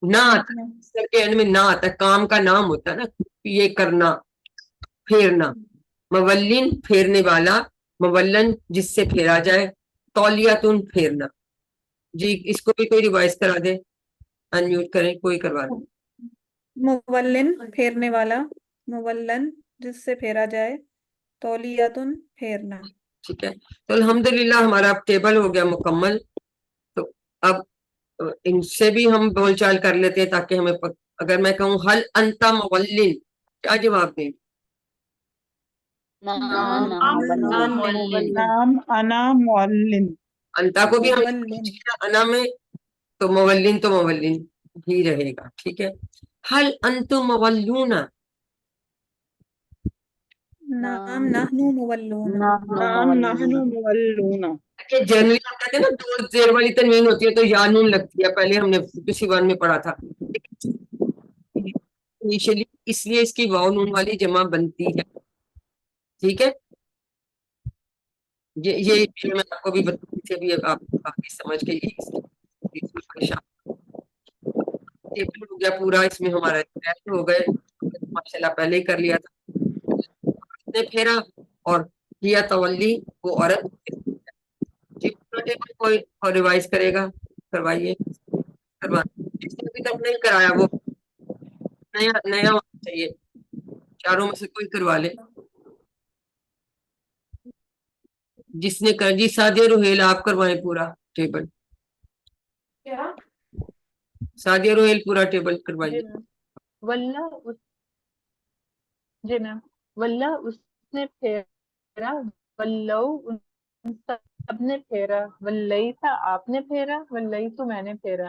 نہ آتا ہے مصدر کے اینڈ میں، نہ آتا ہے، کام کا نام ہوتا ہے نا، یہ کرنا، پھیرنا. مولن پھیرنے والا، مولن جس سے پھیرا جائے، تولیاتن پھیرنا. جی اس کو بھی کوئی ریوائز کرا دے، انمیوٹ کریں، کوئی کروا دے. مولن پھیرنے والا، مولن جس سے پھیرا جائے، تولیاتن پھیرنا. ٹھیک ہے، تو الحمدللہ ہمارا اب ٹیبل ہو گیا مکمل. تو اب ان سے بھی ہم بول چال کر لیتے ہیں تاکہ ہمیں اگر میں کہوں حل انت مولن، کیا جواب دیں؟ نام مولن نام انا معلم. انتا کو بھی ہم مولن انا میں، تو مولن ہی رہے گا. ٹھیک ہے، حل انتم مولون، نام نحنو مولون. نام نحن مولون. جنرلی ہم کہتے ہیں نا دو زیر والی تنوین ہوتی ہے تو یا نون لگتی ہے، پہلے ہم نے کسی ون میں پڑھا تھا. انیشلی اس لیے اس کی واو نون والی جمع بنتی ہے. ٹھیک ہے، یہ میں آپ کو بھی بتائی تھی ابھی، آپ باقی سمجھ کے ٹیبل ہو گیا پورا. اس میں ہمارا ہو گئے ماشاءاللہ، پہلے ہی کر لیا تھا. نے پھیرا اور کیا تولی وہ عورت. جی پورا ٹیبل کوئی اور ریوائز کرے گا؟ کروائیے، جس نے ابھی تک نہیں کرایا وہ نیا ہونا چاہیے. چاروں میں سے کوئی کروا لے جس نے کر. جی سعدیہ روہیل آپ کروائیں پورا ٹیبل. سعدیہ روہیل پورا ٹیبل کروائیے. جی میم. واللہ اس نے پھیرا، ولو ان سب نے پھیرا، ولیتا آپ نے پھیرا، ولیتو میں نے پھیرا،